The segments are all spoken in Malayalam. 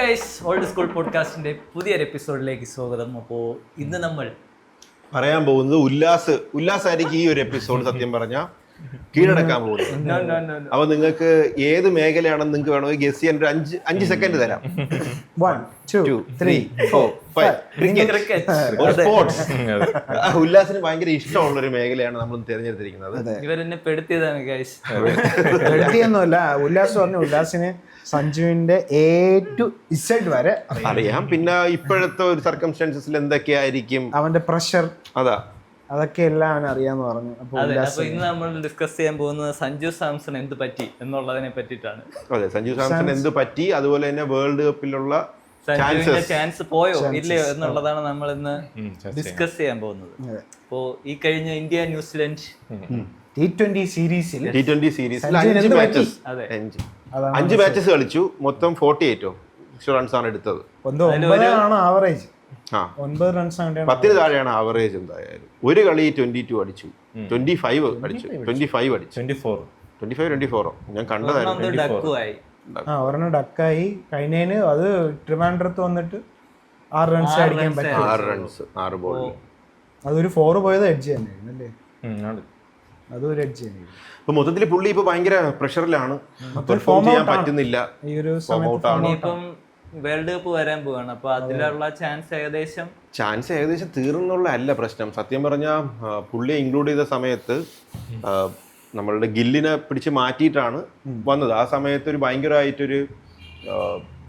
ഗൈസ്, ഓൾഡ് സ്കൂൾ പോഡ്കാസ്റ്റിന്റെ പുതിയൊരു എപ്പിസോഡിലേക്ക് സ്വാഗതം. അപ്പോൾ ഇന്ന് നമ്മൾ പറയാൻ പോകുന്നത് ഉല്ലാസായിരിക്കും ഈ ഒരു എപ്പിസോഡ് സത്യം പറഞ്ഞാൽ കീഴടക്കാൻ പോകുന്നത്. അപ്പൊ നിങ്ങൾക്ക് ഏത് മേഖലയാണെന്ന് നിങ്ങൾക്ക് വേണമെങ്കിൽ ഗസ് ചെയ്യാൻ ഒരു 5 സെക്കൻഡ് തരാം. 1, 2, 3, 4, 5. സ്പോർട്സ്. ഉല്ലാസിന് ഭയങ്കര ഇഷ്ടമുള്ള ഒരു മേഖലയാണ് നമ്മൾ തിരഞ്ഞെടുത്തിരിക്കുന്നത്. ഇവരെന്നെ പെടുത്തിയതാണ് ഗൈസ്. പെടുത്തിയൊന്നുമല്ല, ഉല്ലാസ് പറഞ്ഞു. ഉല്ലാസിന് സഞ്ജുവിന്റെ A to Z വരെ അറിയാം. പിന്നെ ഇപ്പോഴത്തെ ഒരു സർക്കംസ്റ്റൻസസിൽ എന്തൊക്കെയായിരിക്കും അവന്റെ പ്രഷർ, അതൊക്കെ എല്ലാം അവൻ അറിയാന്ന് പറഞ്ഞു. അപ്പൊ ഇന്ന് നമ്മൾ ഡിസ്കസ് ചെയ്യാൻ പോകുന്നത് സഞ്ജു സാംസൺ എന്ത് പറ്റി എന്നുള്ളതിനെ പറ്റിയിട്ടാണ്. അതെ, സഞ്ജു സാംസൺ എന്ത് പറ്റി, അതുപോലെ തന്നെ വേൾഡ് കപ്പിലുള്ള ചാൻസ് പോയോ ഇല്ലയോ എന്നുള്ളതാണ് നമ്മൾ ഇന്ന് ഡിസ്കസ് ചെയ്യാൻ പോകുന്നത്. അപ്പോ ഈ കഴിഞ്ഞ ഇന്ത്യ ന്യൂസിലൻഡ് T20 സീരീസിൽ 5 മാച്ചസ് കളിച്ചു. മൊത്തം 48 റൺസ് ആണ് എടുത്തത്. 9 ആവറേജ്, 9 റൺസ് 10 താഴെയാണ് ആവറേജ്. എന്തായാലും ഒരു കളി 22 അടിച്ചു, 25 അടിച്ചു, 24 ഞാൻ കണ്ടതായിരുന്നു. ഒരെണ്ണം ഡക്കായി കഴിഞ്ഞതിന്. അത് ട്രിവാൻഡ്രത്ത് വന്നിട്ട് 6 റൺസ് അടിക്കാൻ പറ്റും. 6 ബോളിൽ അതൊരു 4 പോയത് എഡ്ജ് തന്നെയായിരുന്നു അല്ലേ? അതൊരു എഡ്ജ് തന്നെയായിരുന്നു. ഇപ്പൊ മൊത്തത്തിൽ പുള്ളി ഇപ്പൊ ഭയങ്കര പ്രഷറിലാണ്, പെർഫോം ചെയ്യാൻ പറ്റുന്നില്ല. ഈ ഒരു ഇപ്പം വേൾഡ് കപ്പ് വരാൻ പോവാണ്. അപ്പൊ അതിലുള്ള ചാൻസ് ഏകദേശം തീർന്നുള്ള അല്ല പ്രശ്നം. സത്യം പറഞ്ഞാൽ പുള്ളിയെ ഇൻക്ലൂഡ് ചെയ്ത സമയത്ത് നമ്മളുടെ ഗില്ലിനെ പിടിച്ച് മാറ്റിയിട്ടാണ് വന്നത്. ആ സമയത്ത് ഒരു ഭയങ്കരമായിട്ടൊരു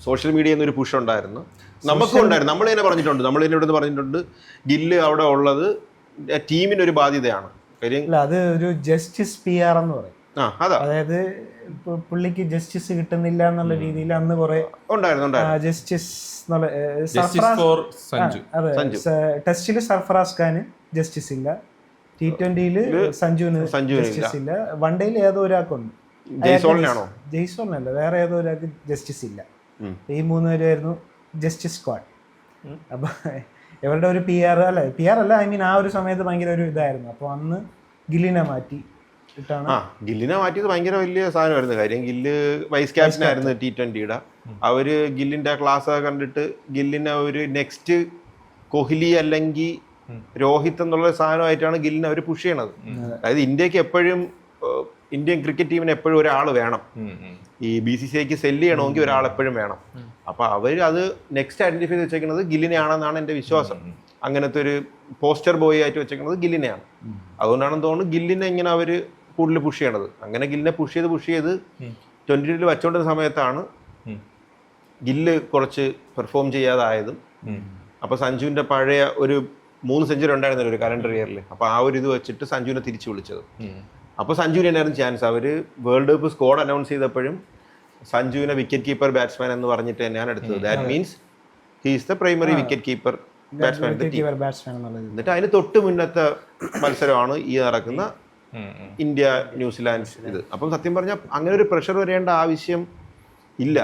സോഷ്യൽ മീഡിയയിൽ നിന്നൊരു പുഷ് ഉണ്ടായിരുന്നു, നമുക്കും ഉണ്ടായിരുന്നു. നമ്മൾ തന്നെ പറഞ്ഞിട്ടുണ്ട് ഗില്ല് അവിടെ ഉള്ളത് ടീമിനൊരു ബാധ്യതയാണ്. അത് ഒരു ജസ്റ്റിസ് PR എന്ന് പറയും. അതായത് പുള്ളിക്ക് ജസ്റ്റിസ് കിട്ടുന്നില്ല എന്നുള്ള രീതിയിൽ അന്ന് കുറെ ജസ്റ്റിസ് ടെസ്റ്റില് സർഫറാസ് ഖാന് ജസ്റ്റിസ് ഇല്ല, T20 സഞ്ജുവിന് ജസ്റ്റിസ് ഇല്ല, വൺഡേയിൽ ഏതോ ഒരാൾക്കുണ്ട്. ജയ്സോളിനല്ല, വേറെ ഏതോ ഒരാൾക്ക് ജസ്റ്റിസ് ഇല്ല. ഈ 3 പേരായിരുന്നു ജസ്റ്റിസ് സ്ക്വാഡ്. അപ്പൊ ഇവരുടെ ഒരു PR അല്ല, ഐ മീൻ ആ ഒരു സമയത്ത് ഭയങ്കര ഒരു ഇതായിരുന്നു. അപ്പൊ അന്ന് ഗില്ലിനെ മാറ്റി. ഗില്ലിനെ മാറ്റിയത് ഭയങ്കര വലിയ സാധനമായിരുന്നു. കാര്യം ഗില്ല് വൈസ് ക്യാപ്റ്റൻ ആയിരുന്നു T20. അവര് ഗില്ലിന്റെ ക്ലാസ് കണ്ടിട്ട് ഗില്ലിനെ ഒരു നെക്സ്റ്റ് കോഹ്ലി അല്ലെങ്കിൽ രോഹിത് എന്നുള്ള സാധനമായിട്ടാണ് ഗില്ലിനെ അവർ പുഷ് ചെയ്യണത്. അതായത് ഇന്ത്യൻ ക്രിക്കറ്റ് ടീമിന് എപ്പോഴും ഒരാൾ വേണം. ഈ BCCIക്ക് സെല്ല് ചെയ്യണമെങ്കിൽ ഒരാൾ എപ്പോഴും വേണം. അപ്പൊ അവർ അത് നെക്സ്റ്റ് ഐഡന്റിഫൈ ചെയ്ത് വെച്ചേക്കുന്നത് ഗില്ലിനെയാണെന്നാണ് എൻ്റെ വിശ്വാസം. അങ്ങനത്തെ ഒരു പോസ്റ്റർ ബോയ് ആയിട്ട് വെച്ചേക്കുന്നത് ഗില്ലിനെയാണ്. അതുകൊണ്ടാണെന്ന് തോന്നുന്നു ഗില്ലിനെ ഇങ്ങനെ അവർ കൂടുതൽ പുഷ് ചെയ്യണത്. അങ്ങനെ ഗില്ലിനെ പുഷ് ചെയ്ത് 20 വെച്ചോണ്ടിരുന്ന സമയത്താണ് ഗില്ല് കുറച്ച് പെർഫോം ചെയ്യാതായതും. അപ്പൊ സഞ്ജുവിന്റെ പഴയ ഒരു 3 സെഞ്ചുറി ഉണ്ടായിരുന്നല്ലോ ഒരു കലണ്ടർ ഇയറിൽ. അപ്പൊ ആ ഒരു ഇത് വെച്ചിട്ട് സഞ്ജുവിനെ തിരിച്ചു വിളിച്ചത്. അപ്പൊ സഞ്ജുവിന് തന്നെയായിരുന്നു ചാൻസ്. അവര് വേൾഡ് കപ്പ് സ്ക്വാഡ് അനൗൺസ് ചെയ്തപ്പോഴും സഞ്ജുവിനെ വിക്കറ്റ് കീപ്പർ ബാറ്റ്സ്മാൻ എന്ന് പറഞ്ഞിട്ട് തന്നെയാണ് എടുത്തത്. That means he is the primary wicket keeper batsman. എന്നിട്ട് അതിന് തൊട്ട് മുന്നത്തെ മത്സരമാണ് ഈ നടക്കുന്ന ഇന്ത്യ ന്യൂസിലാൻഡ് ഇത്. അപ്പം സത്യം പറഞ്ഞാൽ അങ്ങനെ ഒരു പ്രഷർ വരേണ്ട ആവശ്യം ഇല്ല.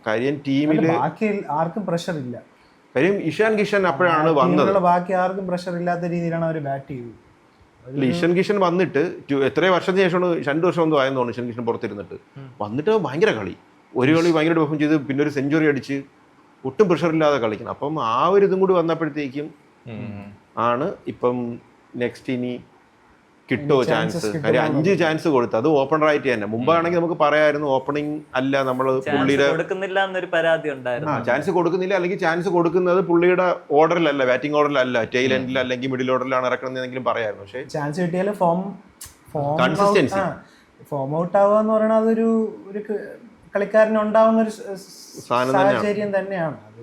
കാര്യം ടീമില് ആർക്കും പ്രഷർ ഇല്ല. കാര്യം ഇഷാൻ കിഷൻ അപ്പോഴാണ് വന്നത്. ബാക്കി ആർക്കും പ്രഷർ ഇല്ലാത്ത രീതിയിലാണ് അവർ ബാറ്റ് ചെയ്തത്. ഇഷൻ കിഷൻ വന്നിട്ട് എത്രയോ വർഷത്തിന് ശേഷമാണ്, 2 വർഷം ഒന്നും ആയെന്ന് തോന്നുന്നു ഇഷൻ കിഷൻ പുറത്തിരുന്നിട്ട്. വന്നിട്ട് ഭയങ്കര ഒരു കളി ഭയങ്കര പെർഫോം ചെയ്ത് പിന്നെ ഒരു സെഞ്ചുറി അടിച്ച് ഒട്ടും പ്രഷറില്ലാതെ കളിക്കണം. അപ്പം ആ ഒരു ഇതും കൂടി വന്നപ്പോഴത്തേക്കും ആണ് ഇപ്പം നെക്സ്റ്റ് ഇനി കിട്ടോ ചാൻസ്. കാര്യം 5 ചാൻസ് കൊടുത്തു, അത് ഓപ്പണർ ആയിട്ട് തന്നെ. മുമ്പാണെങ്കിൽ നമുക്ക് പറയായിരുന്നു ഓപ്പണിംഗ് അല്ല, നമ്മൾ പുള്ളിയുടെ ചാൻസ് കൊടുക്കുന്നില്ല, അല്ലെങ്കിൽ ചാൻസ് കൊടുക്കുന്നത് പുള്ളിയുടെ ഓർഡറിലല്ല, ബാറ്റിംഗ് ഓർഡറിലല്ല, ടെയിൽ എൻഡിൽ അല്ലെങ്കിൽ മിഡിൽ ഓർഡറിലാണ് ഇറക്കണമെന്നെങ്കിലും പറയായിരുന്നു. പക്ഷേ ചാൻസ് കിട്ടിയാൽ കൺസിസ്റ്റൻസി ഫോം ഔട്ട് ആവുക എന്ന് പറയുന്നത് അതൊരു കളിക്കാരന് ഉണ്ടാവുന്ന ഒരു സാഹചര്യം തന്നെയാണ്. അത്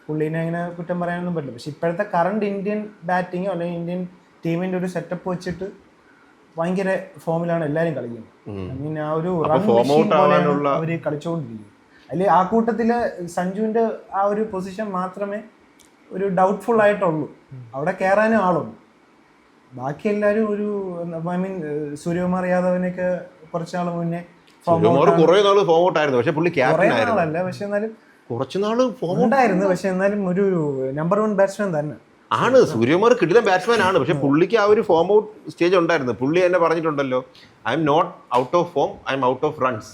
പുള്ളീനെ അങ്ങനെ കുറ്റം പറയാനൊന്നും പറ്റില്ല. പക്ഷെ ഇപ്പോഴത്തെ കറണ്ട് ഇന്ത്യൻ ബാറ്റിങ്ങോ അല്ലെങ്കിൽ ഇന്ത്യൻ ടീമിന്റെ ഒരു സെറ്റപ്പ് വെച്ചിട്ട് ഭയങ്കര ഫോമിലാണ് എല്ലാവരും കളിക്കുന്നത്. ഐ മീൻ ആ ഒരു അവര് കളിച്ചുകൊണ്ടിരിക്കുന്നത്. അതിൽ ആ കൂട്ടത്തില് സഞ്ജുവിന്റെ ആ ഒരു പൊസിഷൻ മാത്രമേ ഒരു ഡൗട്ട്ഫുൾ ആയിട്ടുള്ളൂ. അവിടെ കയറാനും ആളുണ്ട്. ബാക്കി എല്ലാവരും ഒരു ഐ മീൻ സൂര്യകുമാർ യാദവിനൊക്കെ കുറച്ചാൾ മുന്നേ ഉണ്ടായിരുന്നു. പക്ഷെ എന്നാലും ഒരു നമ്പർ 1 ബാറ്റ്സ്മാൻ തന്നെ ആണ്. സൂര്യകുമാർ കിടിലൻ ബാറ്റ്സ്മാൻ ആണ്. പക്ഷെ പുള്ളിക്ക് ആ ഒരു ഫോം ഔട്ട് സ്റ്റേജ് ഉണ്ടായിരുന്നു. പുള്ളി തന്നെ പറഞ്ഞിട്ടുണ്ടല്ലോ, I am not out of form, I am out of runs.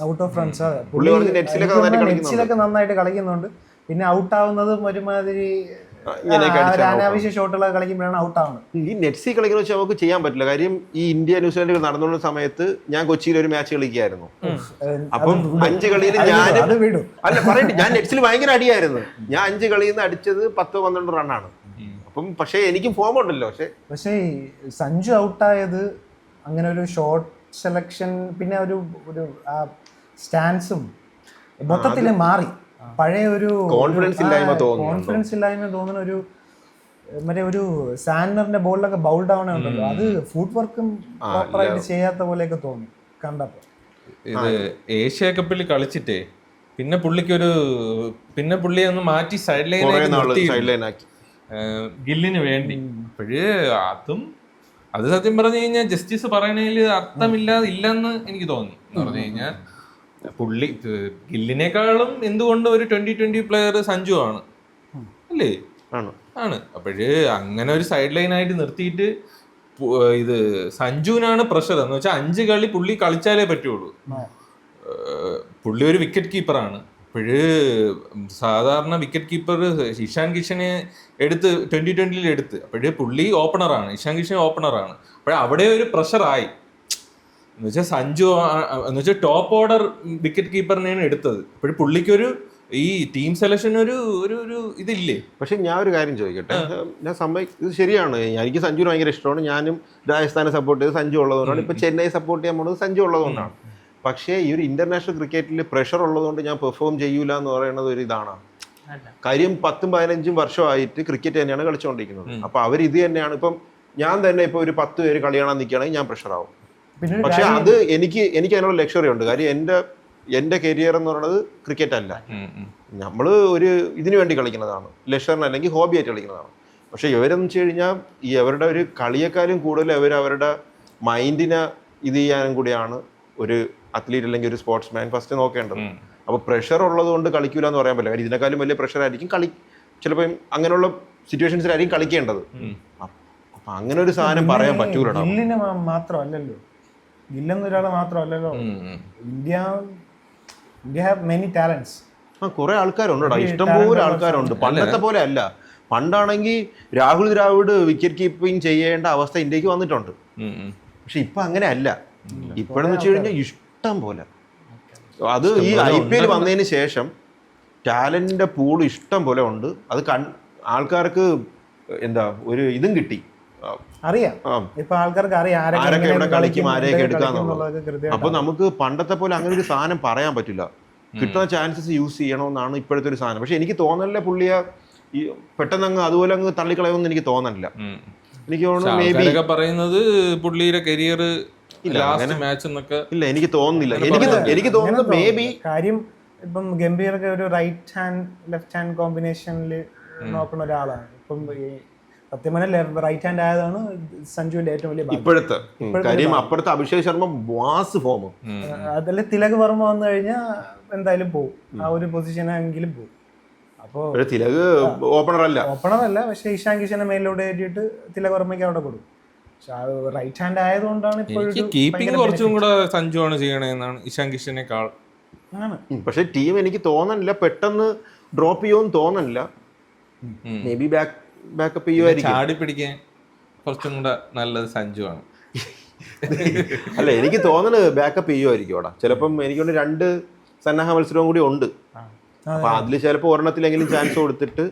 പുള്ളി നെറ്റ്സിലൊക്കെ നന്നായിട്ട് കളിക്കുന്നുണ്ട്. പിന്നെ ഔട്ട് ആവുന്നതും ഒരുമാതിരി അനാവശ്യ ഷോട്ടുകളൊക്കെ കളിക്കുമ്പോഴാണ് ഔട്ട് ആവുന്നത്. ഈ നെറ്റ്സി കളിക്കുന്ന വെച്ചാൽ നമുക്ക് ചെയ്യാൻ പറ്റില്ല. കാര്യം ഈ ഇന്ത്യ ന്യൂസിലാൻഡ് നടന്നുകൊണ്ട സമയത്ത് ഞാൻ കൊച്ചിയിൽ ഒരു മാച്ച് കളിക്കുകയായിരുന്നു. അപ്പം 5 കളിയിൽ ഞാൻ നെറ്റ്സിൽ ഭയങ്കര അടിയായിരുന്നു. ഞാൻ 5 കളിയിൽ നിന്ന് അടിച്ചത് 10-12 റണ്ണാണ്. അപ്പം പക്ഷേ എനിക്കും ഫോം ഉണ്ടല്ലോ. പക്ഷേ സഞ്ജു ഔട്ടായത് അങ്ങനെ ഒരു ഷോട്ട് സെലക്ഷൻ പിന്നെ ഒരു സ്റ്റാൻസും മൊത്തത്തിൽ മാറി. പഴയ ഒരു കോൺഫിഡൻസ് ഇല്ലായ്മ തോന്നുന്ന ഒരു മറ്റേ ഒരു സാൻഡറിന്റെ ബോളിലൊക്കെ ബൗൾ ഡൗൺ ഉണ്ടല്ലോ, അത് ഫുട് വർക്കും പ്രോപ്പറായിട്ട് ചെയ്യാത്ത പോലെയൊക്കെ തോന്നി കണ്ടപ്പോൾ. ഇത് ഏഷ്യ കപ്പിൽ കളിച്ചിട്ടേ പിന്നെ പുള്ളിയെ ഒന്ന് മാറ്റി സൈഡ് ലൈനാക്കി ഗില്ലിന് വേണ്ടി. അപ്പോഴ് അത് സത്യം പറഞ്ഞു കഴിഞ്ഞാൽ ജസ്റ്റിസ് പറയണതിൽ അർത്ഥമില്ലാതില്ലെന്ന് എനിക്ക് തോന്നി. എന്ന് പറഞ്ഞു കഴിഞ്ഞാൽ ഗില്ലിനേക്കാളും എന്തുകൊണ്ട് ഒരു 2020 പ്ലെയർ സഞ്ജു ആണ് അല്ലേ? ആണ്. അപ്പോഴ് അങ്ങനെ ഒരു സൈഡ് ലൈനായിട്ട് നിർത്തിയിട്ട് ഇത് സഞ്ജുവിനാണ് പ്രഷർ എന്ന് വെച്ചാൽ 5 കളി പുള്ളി കളിച്ചാലേ പറ്റുള്ളൂ. പുള്ളി ഒരു വിക്കറ്റ് കീപ്പറാണ്. അപ്പോഴ് സാധാരണ വിക്കറ്റ് കീപ്പർ ഇഷാൻ കിഷനെ എടുത്ത് 2020 എടുത്ത്, അപ്പോഴ് പുള്ളി ഓപ്പണറാണ്, ഇഷാൻ കിഷൻ ഓപ്പണറാണ്. അവിടെ ഒരു പ്രഷറായി എന്ന് വെച്ചാൽ സഞ്ജു എന്ന് വെച്ചാൽ ടോപ്പ് ഓർഡർ വിക്കറ്റ് കീപ്പറിനെയാണ് എടുത്തത്. അപ്പോഴും പുള്ളിക്കൊരു ഈ ടീം സെലക്ഷൻ ഒരു ഇതില്ലേ. പക്ഷെ ഞാൻ ഒരു കാര്യം ചോദിക്കട്ടെ, ഇത് ശരിയാണ്. എനിക്ക് സഞ്ജുവിന് ഭയങ്കര ഇഷ്ടമാണ്. ഞാനും രാജസ്ഥാനെ സപ്പോർട്ട് ചെയ്ത് സഞ്ജു ഉള്ളതുകൊണ്ടാണ്. ഇപ്പൊ ചെന്നൈ സപ്പോർട്ട് ചെയ്യാൻ പോകുന്നത് സഞ്ജു ഉള്ളതുകൊണ്ടാണ്. പക്ഷേ ഈ ഒരു ഇന്റർനാഷണൽ ക്രിക്കറ്റിൽ പ്രഷർ ഉള്ളതുകൊണ്ട് ഞാൻ പെർഫോം ചെയ്യൂല എന്ന് പറയുന്നത് ഒരു ഇതാണ്. കാര്യം 10-15 വർഷമായിട്ട് ക്രിക്കറ്റ് തന്നെയാണ് കളിച്ചുകൊണ്ടിരിക്കുന്നത്. അപ്പൊ അവർ ഇത് തന്നെയാണ്. ഇപ്പം ഞാൻ തന്നെ ഇപ്പൊ ഒരു 10 പേര് കളി കാണാൻ നിൽക്കുകയാണെങ്കിൽ ഞാൻ പ്രഷറാവും. പക്ഷെ അത് എനിക്ക് അതിനുള്ള ലക്ഷറി ഉണ്ട്. കാര്യം എന്റെ കരിയർ എന്ന് പറയുന്നത് ക്രിക്കറ്റ് അല്ല. നമ്മള് ഒരു ഇതിനു വേണ്ടി കളിക്കുന്നതാണ്, ലെഷറിന് അല്ലെങ്കിൽ ഹോബി ആയിട്ട് കളിക്കുന്നതാണ്. പക്ഷെ ഇവരെന്ന് വെച്ച് കഴിഞ്ഞാൽ ഈ അവരുടെ ഒരു കളിയേക്കാളും കൂടുതൽ അവരുടെ മൈൻഡിനെ ഇത് ചെയ്യാനും കൂടിയാണ് ഒരു അത്ലീറ്റ് അല്ലെങ്കിൽ ഒരു സ്പോർട്സ്മാൻ ഫസ്റ്റ് നോക്കേണ്ടത്. അപ്പൊ പ്രഷർ ഉള്ളത് കൊണ്ട് കളിക്കൂല എന്ന് പറയാൻ പറ്റില്ല. കാര്യം ഇതിനേക്കാളും വലിയ പ്രഷർ ആയിരിക്കും ചിലപ്പോൾ അങ്ങനെയുള്ള സിറ്റുവേഷൻസിലായിരിക്കും കളിക്കേണ്ടത്. അപ്പൊ അങ്ങനെ ഒരു സാധനം പറയാൻ പറ്റൂലോ. ഗില്ലിന് മാത്രമല്ലല്ലോ, ഗില്ലെന്നൊരാളെ മാത്രമല്ലല്ലോ, ഇന്ത്യ ഹാവ് മെനി ടാലൻസ്. കുറെ ആൾക്കാരുണ്ടോ, ഇഷ്ടംപോലെ ആൾക്കാരുണ്ട്. പണ്ടത്തെ പോലെ അല്ല. പണ്ടാണെങ്കിൽ രാഹുൽ ദ്രാവിഡ് വിക്കറ്റ് കീപ്പിംഗ് ചെയ്യേണ്ട അവസ്ഥ ഇന്ത്യക്ക് വന്നിട്ടുണ്ട്. പക്ഷെ ഇപ്പൊ അങ്ങനെ അല്ല. ഇപ്പോഴെന്ന് വെച്ച് കഴിഞ്ഞാൽ ഇഷ്ടം പോലെ. അത് ഈ IPL വന്നതിന് ശേഷം ടാലന്റിന്റെ പൂൾ ഇഷ്ടം പോലെ ഉണ്ട്. അത് ആൾക്കാർക്ക് എന്താ ഒരു ഇതും കിട്ടി, അറിയാം. ഇപ്പൊ ആൾക്കാർക്ക് അറിയാം ആരൊക്കെ എവിടെ കളിക്കും, ആരെയൊക്കെ എടുക്കാന്നുള്ളത്. അപ്പൊ നമുക്ക് പണ്ടത്തെ പോലെ അങ്ങനെ ഒരു സാധനം പറയാൻ പറ്റില്ല. കിട്ടുന്ന ചാൻസസ് യൂസ് ചെയ്യണമെന്നാണ് ഇപ്പോഴത്തെ ഒരു സാധനം. പക്ഷെ എനിക്ക് തോന്നണില്ല പുള്ളിയെ ഈ പെട്ടെന്ന് അതുപോലെ തള്ളിക്കളയുമെന്ന് എനിക്ക് തോന്നണില്ല. എനിക്ക് തോന്നുന്നു മേ ബി പറയുന്നത് പുള്ളിയുടെ കരിയർ ലാസ്റ്റ് മാച്ച് എന്നൊക്കെ ഇല്ല, എനിക്ക് തോന്നുന്നില്ല. എനിക്ക് തോന്നുന്നു മേ ബി കാര്യം ഇപ്പം ഗംഭീറൊക്കെ ഒരു റൈറ്റ് ഹാൻഡ് ലെഫ്റ്റ് ഹാൻഡ് കോമ്പിനേഷനിൽ നോക്കുന്ന ഒരാളാണ്. ഇപ്പം സത്യം പറഞ്ഞാൽ റൈറ്റ് ഹാൻഡ് ആയതാണ് സഞ്ജുവിന്റെ ഏറ്റവും വലിയ ഇപ്പോഴത്തെ കാര്യം. അപ്പുറത്തെ അഭിഷേക് ശർമ്മ വാസ് ഫോം. അതല്ല തിലക് വർമ്മ വന്നു കഴിഞ്ഞാൽ എന്തായാലും പോകും, ആ ഒരു പൊസിഷനെങ്കിലും പോകും. അപ്പോ തിലക് ഓപ്പണർ അല്ല, പക്ഷെ ഇഷാൻ കിഷനെ മേലോട്ട് കയറ്റിയിട്ട് തിലക് വർമ്മയ്ക്ക് അവിടെ കൊടുക്കും. റൈറ്റ് ഹാൻഡ് ആയതുകൊണ്ടാണ് കീപ്പിംഗ് കുറച്ചും കൂടെ സഞ്ജു ആണ് ചെയ്യണേന്നാണ് ഇഷാൻ കിഷനേക്കാൾ. പക്ഷെ ടീം എനിക്ക് തോന്നണില്ല പെട്ടെന്ന് ഡ്രോപ്പ് ചെയ്യുമെന്ന് തോന്നണില്ല. മേ ബി ബാക്കപ്പ് ചെയ്യുമായിരിക്കും. ചാടി പിടിക്കാൻ കുറച്ചും കൂടെ നല്ലത് സഞ്ജു ആണ്. അല്ല, എനിക്ക് തോന്നുന്നത് ബാക്കപ്പ് ചെയ്യുമായിരിക്കും അവിടെ. ചിലപ്പം എനിക്കൊണ്ട് 2 സന്നാഹ മത്സരവും കൂടി ഉണ്ട്. അപ്പൊ അതില് ചിലപ്പോ ഒരെണ്ണത്തിലെങ്കിലും ചാൻസ് കൊടുത്തിട്ട്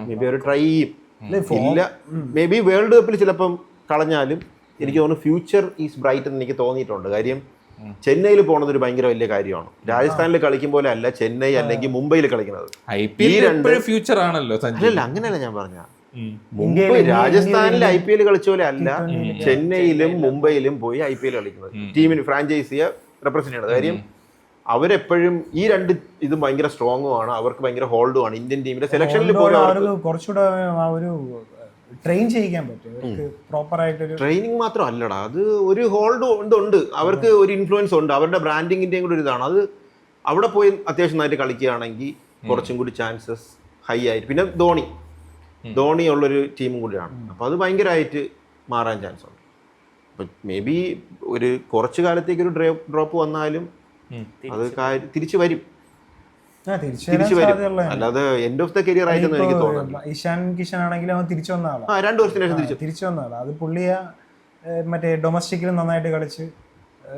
മേ ബി അവർ ട്രൈ ചെയ്യും. ഇല്ല, മേ ബി വേൾഡ് കപ്പിൽ ചിലപ്പം കളഞ്ഞാലും എനിക്ക് തോന്നുന്നു ഫ്യൂച്ചർ ഈസ് ബ്രൈറ്റ് എന്ന് എനിക്ക് തോന്നിയിട്ടുണ്ട്. കാര്യം ചെന്നൈയിൽ പോണത് ഒരു ഭയങ്കര വലിയ കാര്യമാണ്. രാജസ്ഥാനിൽ കളിക്കും പോലെ അല്ല ചെന്നൈ അല്ലെങ്കിൽ മുംബൈയിൽ കളിക്കുന്നത്. ഫ്യൂച്ചർ ആണല്ലോ. അല്ലല്ല, അങ്ങനെയല്ല ഞാൻ പറഞ്ഞ. മുംബൈ രാജസ്ഥാനിൽ IPL കളിച്ച പോലെ അല്ല ചെന്നൈയിലും മുംബൈയിലും പോയി IPL കളിക്കുന്നത്. ടീമിന് ഫ്രാഞ്ചൈസിയെ റെപ്രസെന്റ് ചെയ്യണത്. കാര്യം അവരെപ്പോഴും ഈ 2 ഇതും ഭയങ്കര സ്ട്രോങ്ങും ആണ്. അവർക്ക് ഭയങ്കര ഹോൾഡും ആണ്. ഇന്ത്യൻ ടീമിന്റെ സെലക്ഷനിൽ പോലും കുറച്ചുകൂടെ ഒരു ട്രെയിൻ ചെയ്യിക്കാൻ പറ്റും. പ്രോപ്പർ ആയിട്ട് ട്രെയിനിങ് മാത്രം അല്ലടാ, അത് ഒരു ഹോൾഡ് ഉണ്ട്. അവർക്ക് ഒരു ഇൻഫ്ലുവൻസ് ഉണ്ട്. അവരുടെ ബ്രാൻഡിങ്ങിന്റെയും കൂടി ഒരു ഇതാണ്. അത് അവിടെ പോയി അത്യാവശ്യം നന്നായിട്ട് കളിക്കുകയാണെങ്കിൽ കുറച്ചും കൂടി ചാൻസസ് ഹൈ ആയിട്ട്. പിന്നെ ധോണി ഉള്ളൊരു ടീമും കൂടിയാണ്. അപ്പൊ അത് ഭയങ്കരമായിട്ട് മാറാൻ ചാൻസ് ഉണ്ട്. അപ്പൊ മേ ബി ഒരു കുറച്ചു കാലത്തേക്ക് ഒരു ഡ്രോപ്പ് വന്നാലും അത് തിരിച്ചു വരും. തിരിച്ചു വരും. അല്ലാതെ എൻഡ് ഓഫ് ദ കരിയർ ആയിട്ടൊന്നും എനിക്ക് തോന്നുന്നു. ഇഷാൻ കിഷൻ ആണെങ്കിലും അവൻ തിരിച്ചു വന്ന ആളാണ്. 2 വർഷത്തിന് ശേഷം തിരിച്ചു വന്ന ആളാണ്. അത് പുള്ളിയെ മറ്റേ ഡൊമസ്റ്റിക്കിലും നന്നായിട്ട് കളിച്ച്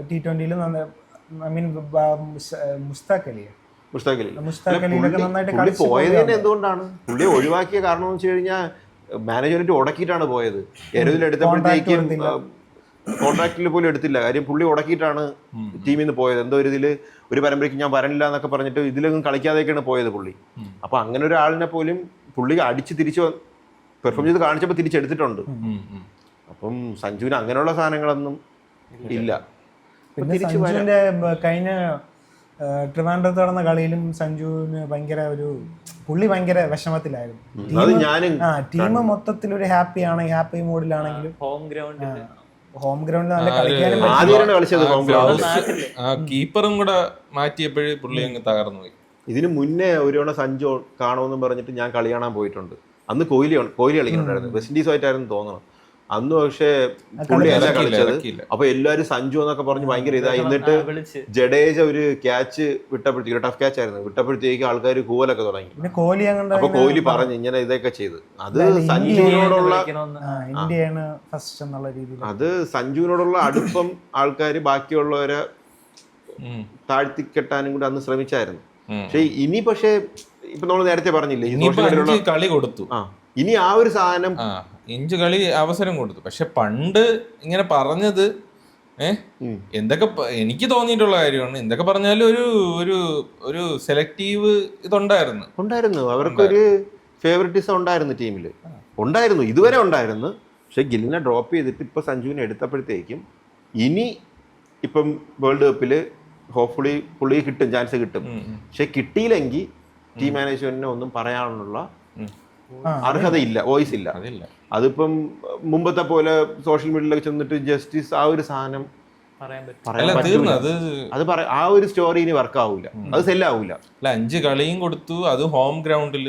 T20 ഐ മീൻ മുസ്താഖ് അലിയിലൊക്കെ നന്നായിട്ട് കളിച്ച് പോയത് തന്നെ എന്തുകൊണ്ടാണ്? പുള്ളിയെ ഒഴിവാക്കിയ കാരണം എന്ന് വെച്ച് കഴിഞ്ഞാൽ മാനേജ്മെന്റ് ഉടക്കിയിട്ടാണ് പോയത്. എടുത്തപ്പോഴത്തേക്കും കോൺട്രാക്റ്റിൽ പോലും എടുത്തില്ല. കാര്യം പുള്ളി ഉടക്കിയിട്ടാണ് ടീമിൽ നിന്ന് പോയത്. എന്തോ ഒരു പരമ്പരയ്ക്ക് ഞാൻ വരണില്ല എന്നൊക്കെ പറഞ്ഞിട്ട് ഇതിലൊന്നും കളിക്കാതെയൊക്കെയാണ് പോയത് പുള്ളി. അപ്പൊ അങ്ങനെ ഒരാളിനെ പോലും പുള്ളി അടിച്ച് തിരിച്ച് പെർഫോം ചെയ്ത് കാണിച്ചപ്പോൾ തിരിച്ചെടുത്തിട്ടുണ്ട്. അപ്പം സഞ്ജുവിന് അങ്ങനെയുള്ള സാധനങ്ങളൊന്നും ഇല്ല. സഞ്ജുവിന്റെ കഴിഞ്ഞ ട്രിവാൻഡ്രത്ത് നടന്ന കളിയിലും സഞ്ജുവിന് പുള്ളി ഭയങ്കര വിഷമത്തിലായിരുന്നു. ടീം മൊത്തത്തിൽ ഒരു ഹാപ്പി മൂഡിലാണെങ്കിലും ഹോം ഗ്രൗണ്ടിൽ നല്ല കളിക്കാനും കീപ്പറും കൂടെ മാറ്റിയപ്പോഴേ പുള്ളി അങ്ങ് തകർന്നു പോയി. ഇതിന് മുന്നേ ഒരു തവണ സഞ്ജു കാണുമെന്നും പറഞ്ഞിട്ട് ഞാൻ കളി കാണാൻ പോയിട്ടുണ്ട്. അന്ന് കോഹ്ലി കളിക്കുന്നുണ്ടായിരുന്നു. വെസ്റ്റ് ഇൻഡീസുമായിട്ടായിരുന്നു തോന്നണം അന്ന്. പക്ഷേ പുള്ളിയല്ല കളിച്ചത്. അപ്പൊ എല്ലാരും സഞ്ജു എന്നൊക്കെ പറഞ്ഞ് ഭയങ്കര ഇതായി. എന്നിട്ട് ജഡേജ ഒരു ക്യാച്ച് വിട്ടപ്പോഴത്തേക്ക്, ടഫ് ക്യാച്ച് ആയിരുന്നു, വിട്ടപ്പോഴത്തേക്ക് ആൾക്കാർ കൂവലൊക്കെ തുടങ്ങി. അപ്പൊ കോഹ്ലി പറഞ്ഞു ഇങ്ങനെ ഇതൊക്കെ ചെയ്ത്. അത് സഞ്ജുവിനോടുള്ള അടുപ്പം ആൾക്കാർ ബാക്കിയുള്ളവരെ താഴ്ത്തിക്കെട്ടാനും കൂടി അന്ന് ശ്രമിച്ചായിരുന്നു. പക്ഷേ ഇപ്പൊ നമ്മൾ നേരത്തെ പറഞ്ഞില്ലേ കളി കൊടുത്തു. ഇനി ആ ഒരു സാധനം ഇഞ്ച് കളി അവസരം കൊടുത്തു. പക്ഷെ പണ്ട് ഇങ്ങനെ പറഞ്ഞത് എന്തൊക്കെ എനിക്ക് തോന്നിയിട്ടുള്ള കാര്യമാണ്. എന്തൊക്കെ പറഞ്ഞാലും ഒരു സെലക്റ്റീവ് ഇതുണ്ടായിരുന്നു. അവർക്കൊരു ഫേവറിറ്റിസം ഉണ്ടായിരുന്നു ടീമില്, ഉണ്ടായിരുന്നു, ഇതുവരെ ഉണ്ടായിരുന്നു. പക്ഷെ ഗില്ലിനെ ഡ്രോപ്പ് ചെയ്തിട്ട് ഇപ്പൊ സഞ്ജുവിനെ എടുത്തപ്പോഴത്തേക്കും ഇനി ഇപ്പം വേൾഡ് കപ്പില് ഹോപ്പ്ഫുള്ളി പുള്ളി ചാൻസ് കിട്ടും. പക്ഷെ കിട്ടിയില്ലെങ്കിൽ ടീം മാനേജ്മെന്റിനെ ഒന്നും പറയാനുള്ള അർഹതയില്ല, വോയിസ് ഇല്ല. അതിപ്പം മുമ്പത്തെ പോലെ സോഷ്യൽ മീഡിയയിലൊക്കെ ചെന്നിട്ട് ജസ്റ്റിസ് ആ ഒരു സാധനം ആ ഒരു സ്റ്റോറി ഇനി വർക്ക് ആവൂല, അത് സെല്ലാവൂല. 5 കളിയും കൊടുത്തു, അത് ഹോം ഗ്രൗണ്ടിൽ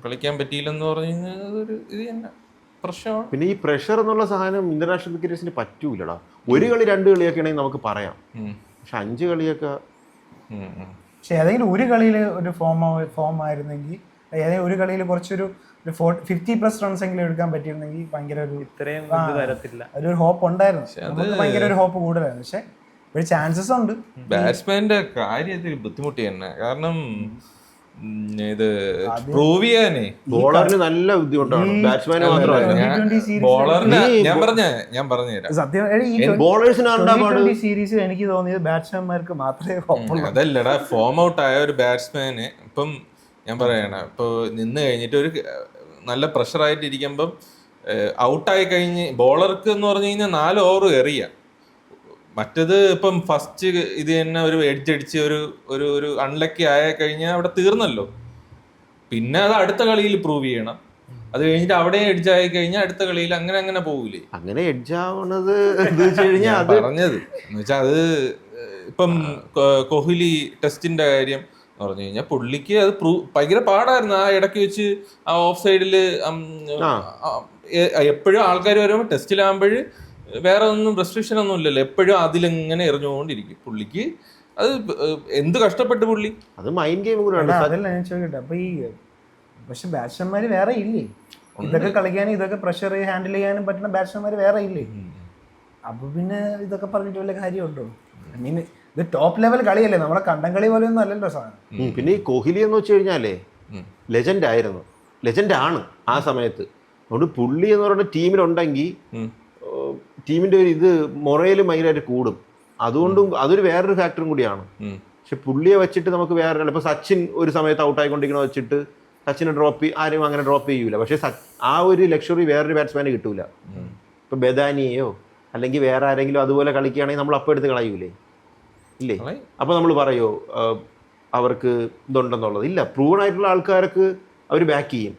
കളിക്കാൻ പറ്റിയില്ലെന്ന് പറഞ്ഞു കഴിഞ്ഞാൽ അതൊരു ഇത് തന്നെ പ്രശ്നമാണ്. പിന്നെ ഈ പ്രഷർ എന്നുള്ള സാധനം ഇന്റർനാഷണൽ ക്രിക്കറ്റേഴ്സിന് പറ്റൂലടാ. 1 കളി 2 കളിയൊക്കെ ആണെങ്കിൽ നമുക്ക് പറയാം. പക്ഷെ 5 കളിയൊക്കെ ഏതെങ്കിലും ഒരു കളിയിൽ ഒരു ഫോം ആയിരുന്നെങ്കിൽ, ഏതെങ്കിലും ഒരു കളിയിൽ കുറച്ചൊരു 50+ റൺസ് എങ്കിലും എടുക്കാൻ പറ്റിയിരുന്നെങ്കിൽ ഭയങ്കര ഒരു ഹോപ്പ് ഉണ്ടായിരുന്നു. നമുക്ക് ഭയങ്കര ഒരു ഹോപ്പ് കൂടുതലായിരുന്നു. പക്ഷെ ഒരു ചാൻസസ് ഉണ്ട്. ബാറ്റ്സ്മാന്റെ കാര്യത്തിൽ ബുദ്ധിമുട്ടി തന്നെ. കാരണം ഇത് പ്രൂവ് ചെയ്യാനേ ബോളറിന് നല്ല ബുദ്ധിമുട്ടാണ്. ബാറ്റ്സ്മാന് ബോളറിന് ഞാൻ പറഞ്ഞുതരാം. സീരീസിൽ എനിക്ക് തോന്നിയത് ബാറ്റ്സ്മാൻമാർക്ക് മാത്രമേ അതല്ലടാ, ഫോം ഔട്ട് ആയ ഒരു ബാറ്റ്സ്മാന് ഇപ്പം ഞാൻ പറയണ ഇപ്പോൾ നിന്ന് കഴിഞ്ഞിട്ട് ഒരു നല്ല പ്രഷറായിട്ട് ഇരിക്കുമ്പം ഔട്ടായി കഴിഞ്ഞ് ബോളർക്ക് എന്ന് പറഞ്ഞു കഴിഞ്ഞാൽ 4 ഓവർ എറിയാം. മറ്റത് ഇപ്പം ഫസ്റ്റ് ഇത് തന്നെ ഒരു എഡ്ജടിച്ച് ഒരു അൺലക്കി ആയ കഴിഞ്ഞാൽ അവിടെ തീർന്നല്ലോ. പിന്നെ അത് അടുത്ത കളിയിൽ പ്രൂവ് ചെയ്യണം. അത് കഴിഞ്ഞിട്ട് അവിടെ എഡ്ജ് ആയി കഴിഞ്ഞാൽ അടുത്ത കളിയിൽ അങ്ങനെ പോകൂലേ. അങ്ങനെ എഡ്ജ് ആവണത് പറഞ്ഞത് എന്ന് വെച്ചാൽ അത് ഇപ്പം കോഹ്ലി ടെസ്റ്റിന്റെ കാര്യം എന്ന് പറഞ്ഞു കഴിഞ്ഞാൽ പുള്ളിക്ക് അത് ഭയങ്കര പാടായിരുന്നു. ആ ഇടയ്ക്ക് വെച്ച് ആ ഓഫ് സൈഡിൽ എപ്പോഴും ആൾക്കാർ വരുമ്പോൾ ടെസ്റ്റിലാകുമ്പോൾ വേറെ ഒന്നും റെസ്ട്രിക്ഷൻ ഒന്നും ഇല്ലല്ലോ, എപ്പോഴും അതിലിങ്ങനെ എറിഞ്ഞുകൊണ്ടിരിക്കും. പുള്ളിക്ക് അത് എന്ത് കഷ്ടപ്പെട്ട് പുള്ളി അത് മൈൻഡ് ഗെയിം കൂടെ. അതല്ല ഞാൻ ചോദിക്കട്ടെ, അപ്പൊ ഈ പക്ഷെ ബാറ്റ്സ്മാൻമാര് വേറെ ഇല്ലേ? ഇതൊക്കെ കളിക്കാനും ഇതൊക്കെ പ്രഷർ ഹാൻഡിൽ ചെയ്യാനും പറ്റുന്ന ബാറ്റ്സ്മാൻമാര് വേറെ ഇല്ലേ? അപ്പൊ പിന്നെ ഇതൊക്കെ പറഞ്ഞിട്ട് വല്ല കാര്യമുണ്ടോ? ഐ മീൻ ഇത് ടോപ്പ് ലെവൽ കളിയല്ലേ, നമ്മുടെ കണ്ടം കളി പോലെ ഒന്നും അല്ലല്ലോ സാധനം. പിന്നെ ഈ കോഹ്ലി എന്ന് വെച്ച് കഴിഞ്ഞാലേ ലെജൻഡ് ആയിരുന്നു, ലെജൻഡ് ആണ് ആ സമയത്ത്. അതുകൊണ്ട് പുള്ളി എന്ന് പറയുന്ന ടീമിലുണ്ടെങ്കിൽ ടീമിന്റെ ഒരു ഇത് മൊറയിൽ ഭയങ്കരമായിട്ട് കൂടും. അതുകൊണ്ടും അതൊരു വേറൊരു ഫാക്ടറും കൂടിയാണ്. പക്ഷെ പുള്ളിയെ വെച്ചിട്ട് നമുക്ക് വേറെ ഇപ്പൊ സച്ചിൻ ഒരു സമയത്ത് ഔട്ടായിക്കൊണ്ടിരിക്കണ വെച്ചിട്ട് സച്ചിനെ ആരും അങ്ങനെ ഡ്രോപ്പ് ചെയ്യൂല. പക്ഷെ ആ ഒരു ലക്ഷറി വേറൊരു ബാറ്റ്സ്മാന് കിട്ടൂല. ഇപ്പൊ ബദാനിയെയോ അല്ലെങ്കിൽ വേറെ ആരെങ്കിലും അതുപോലെ കളിക്കുകയാണെങ്കിൽ നമ്മൾ അപ്പം എടുത്ത് കളയൂലേ? ഇല്ലേ? അപ്പൊ നമ്മൾ പറയോ അവർക്ക് ഇതുണ്ടെന്നുള്ളത്? ഇല്ല, പ്രൂവൺ ആയിട്ടുള്ള ആൾക്കാർക്ക് അവർ ബാക്ക് ചെയ്യും.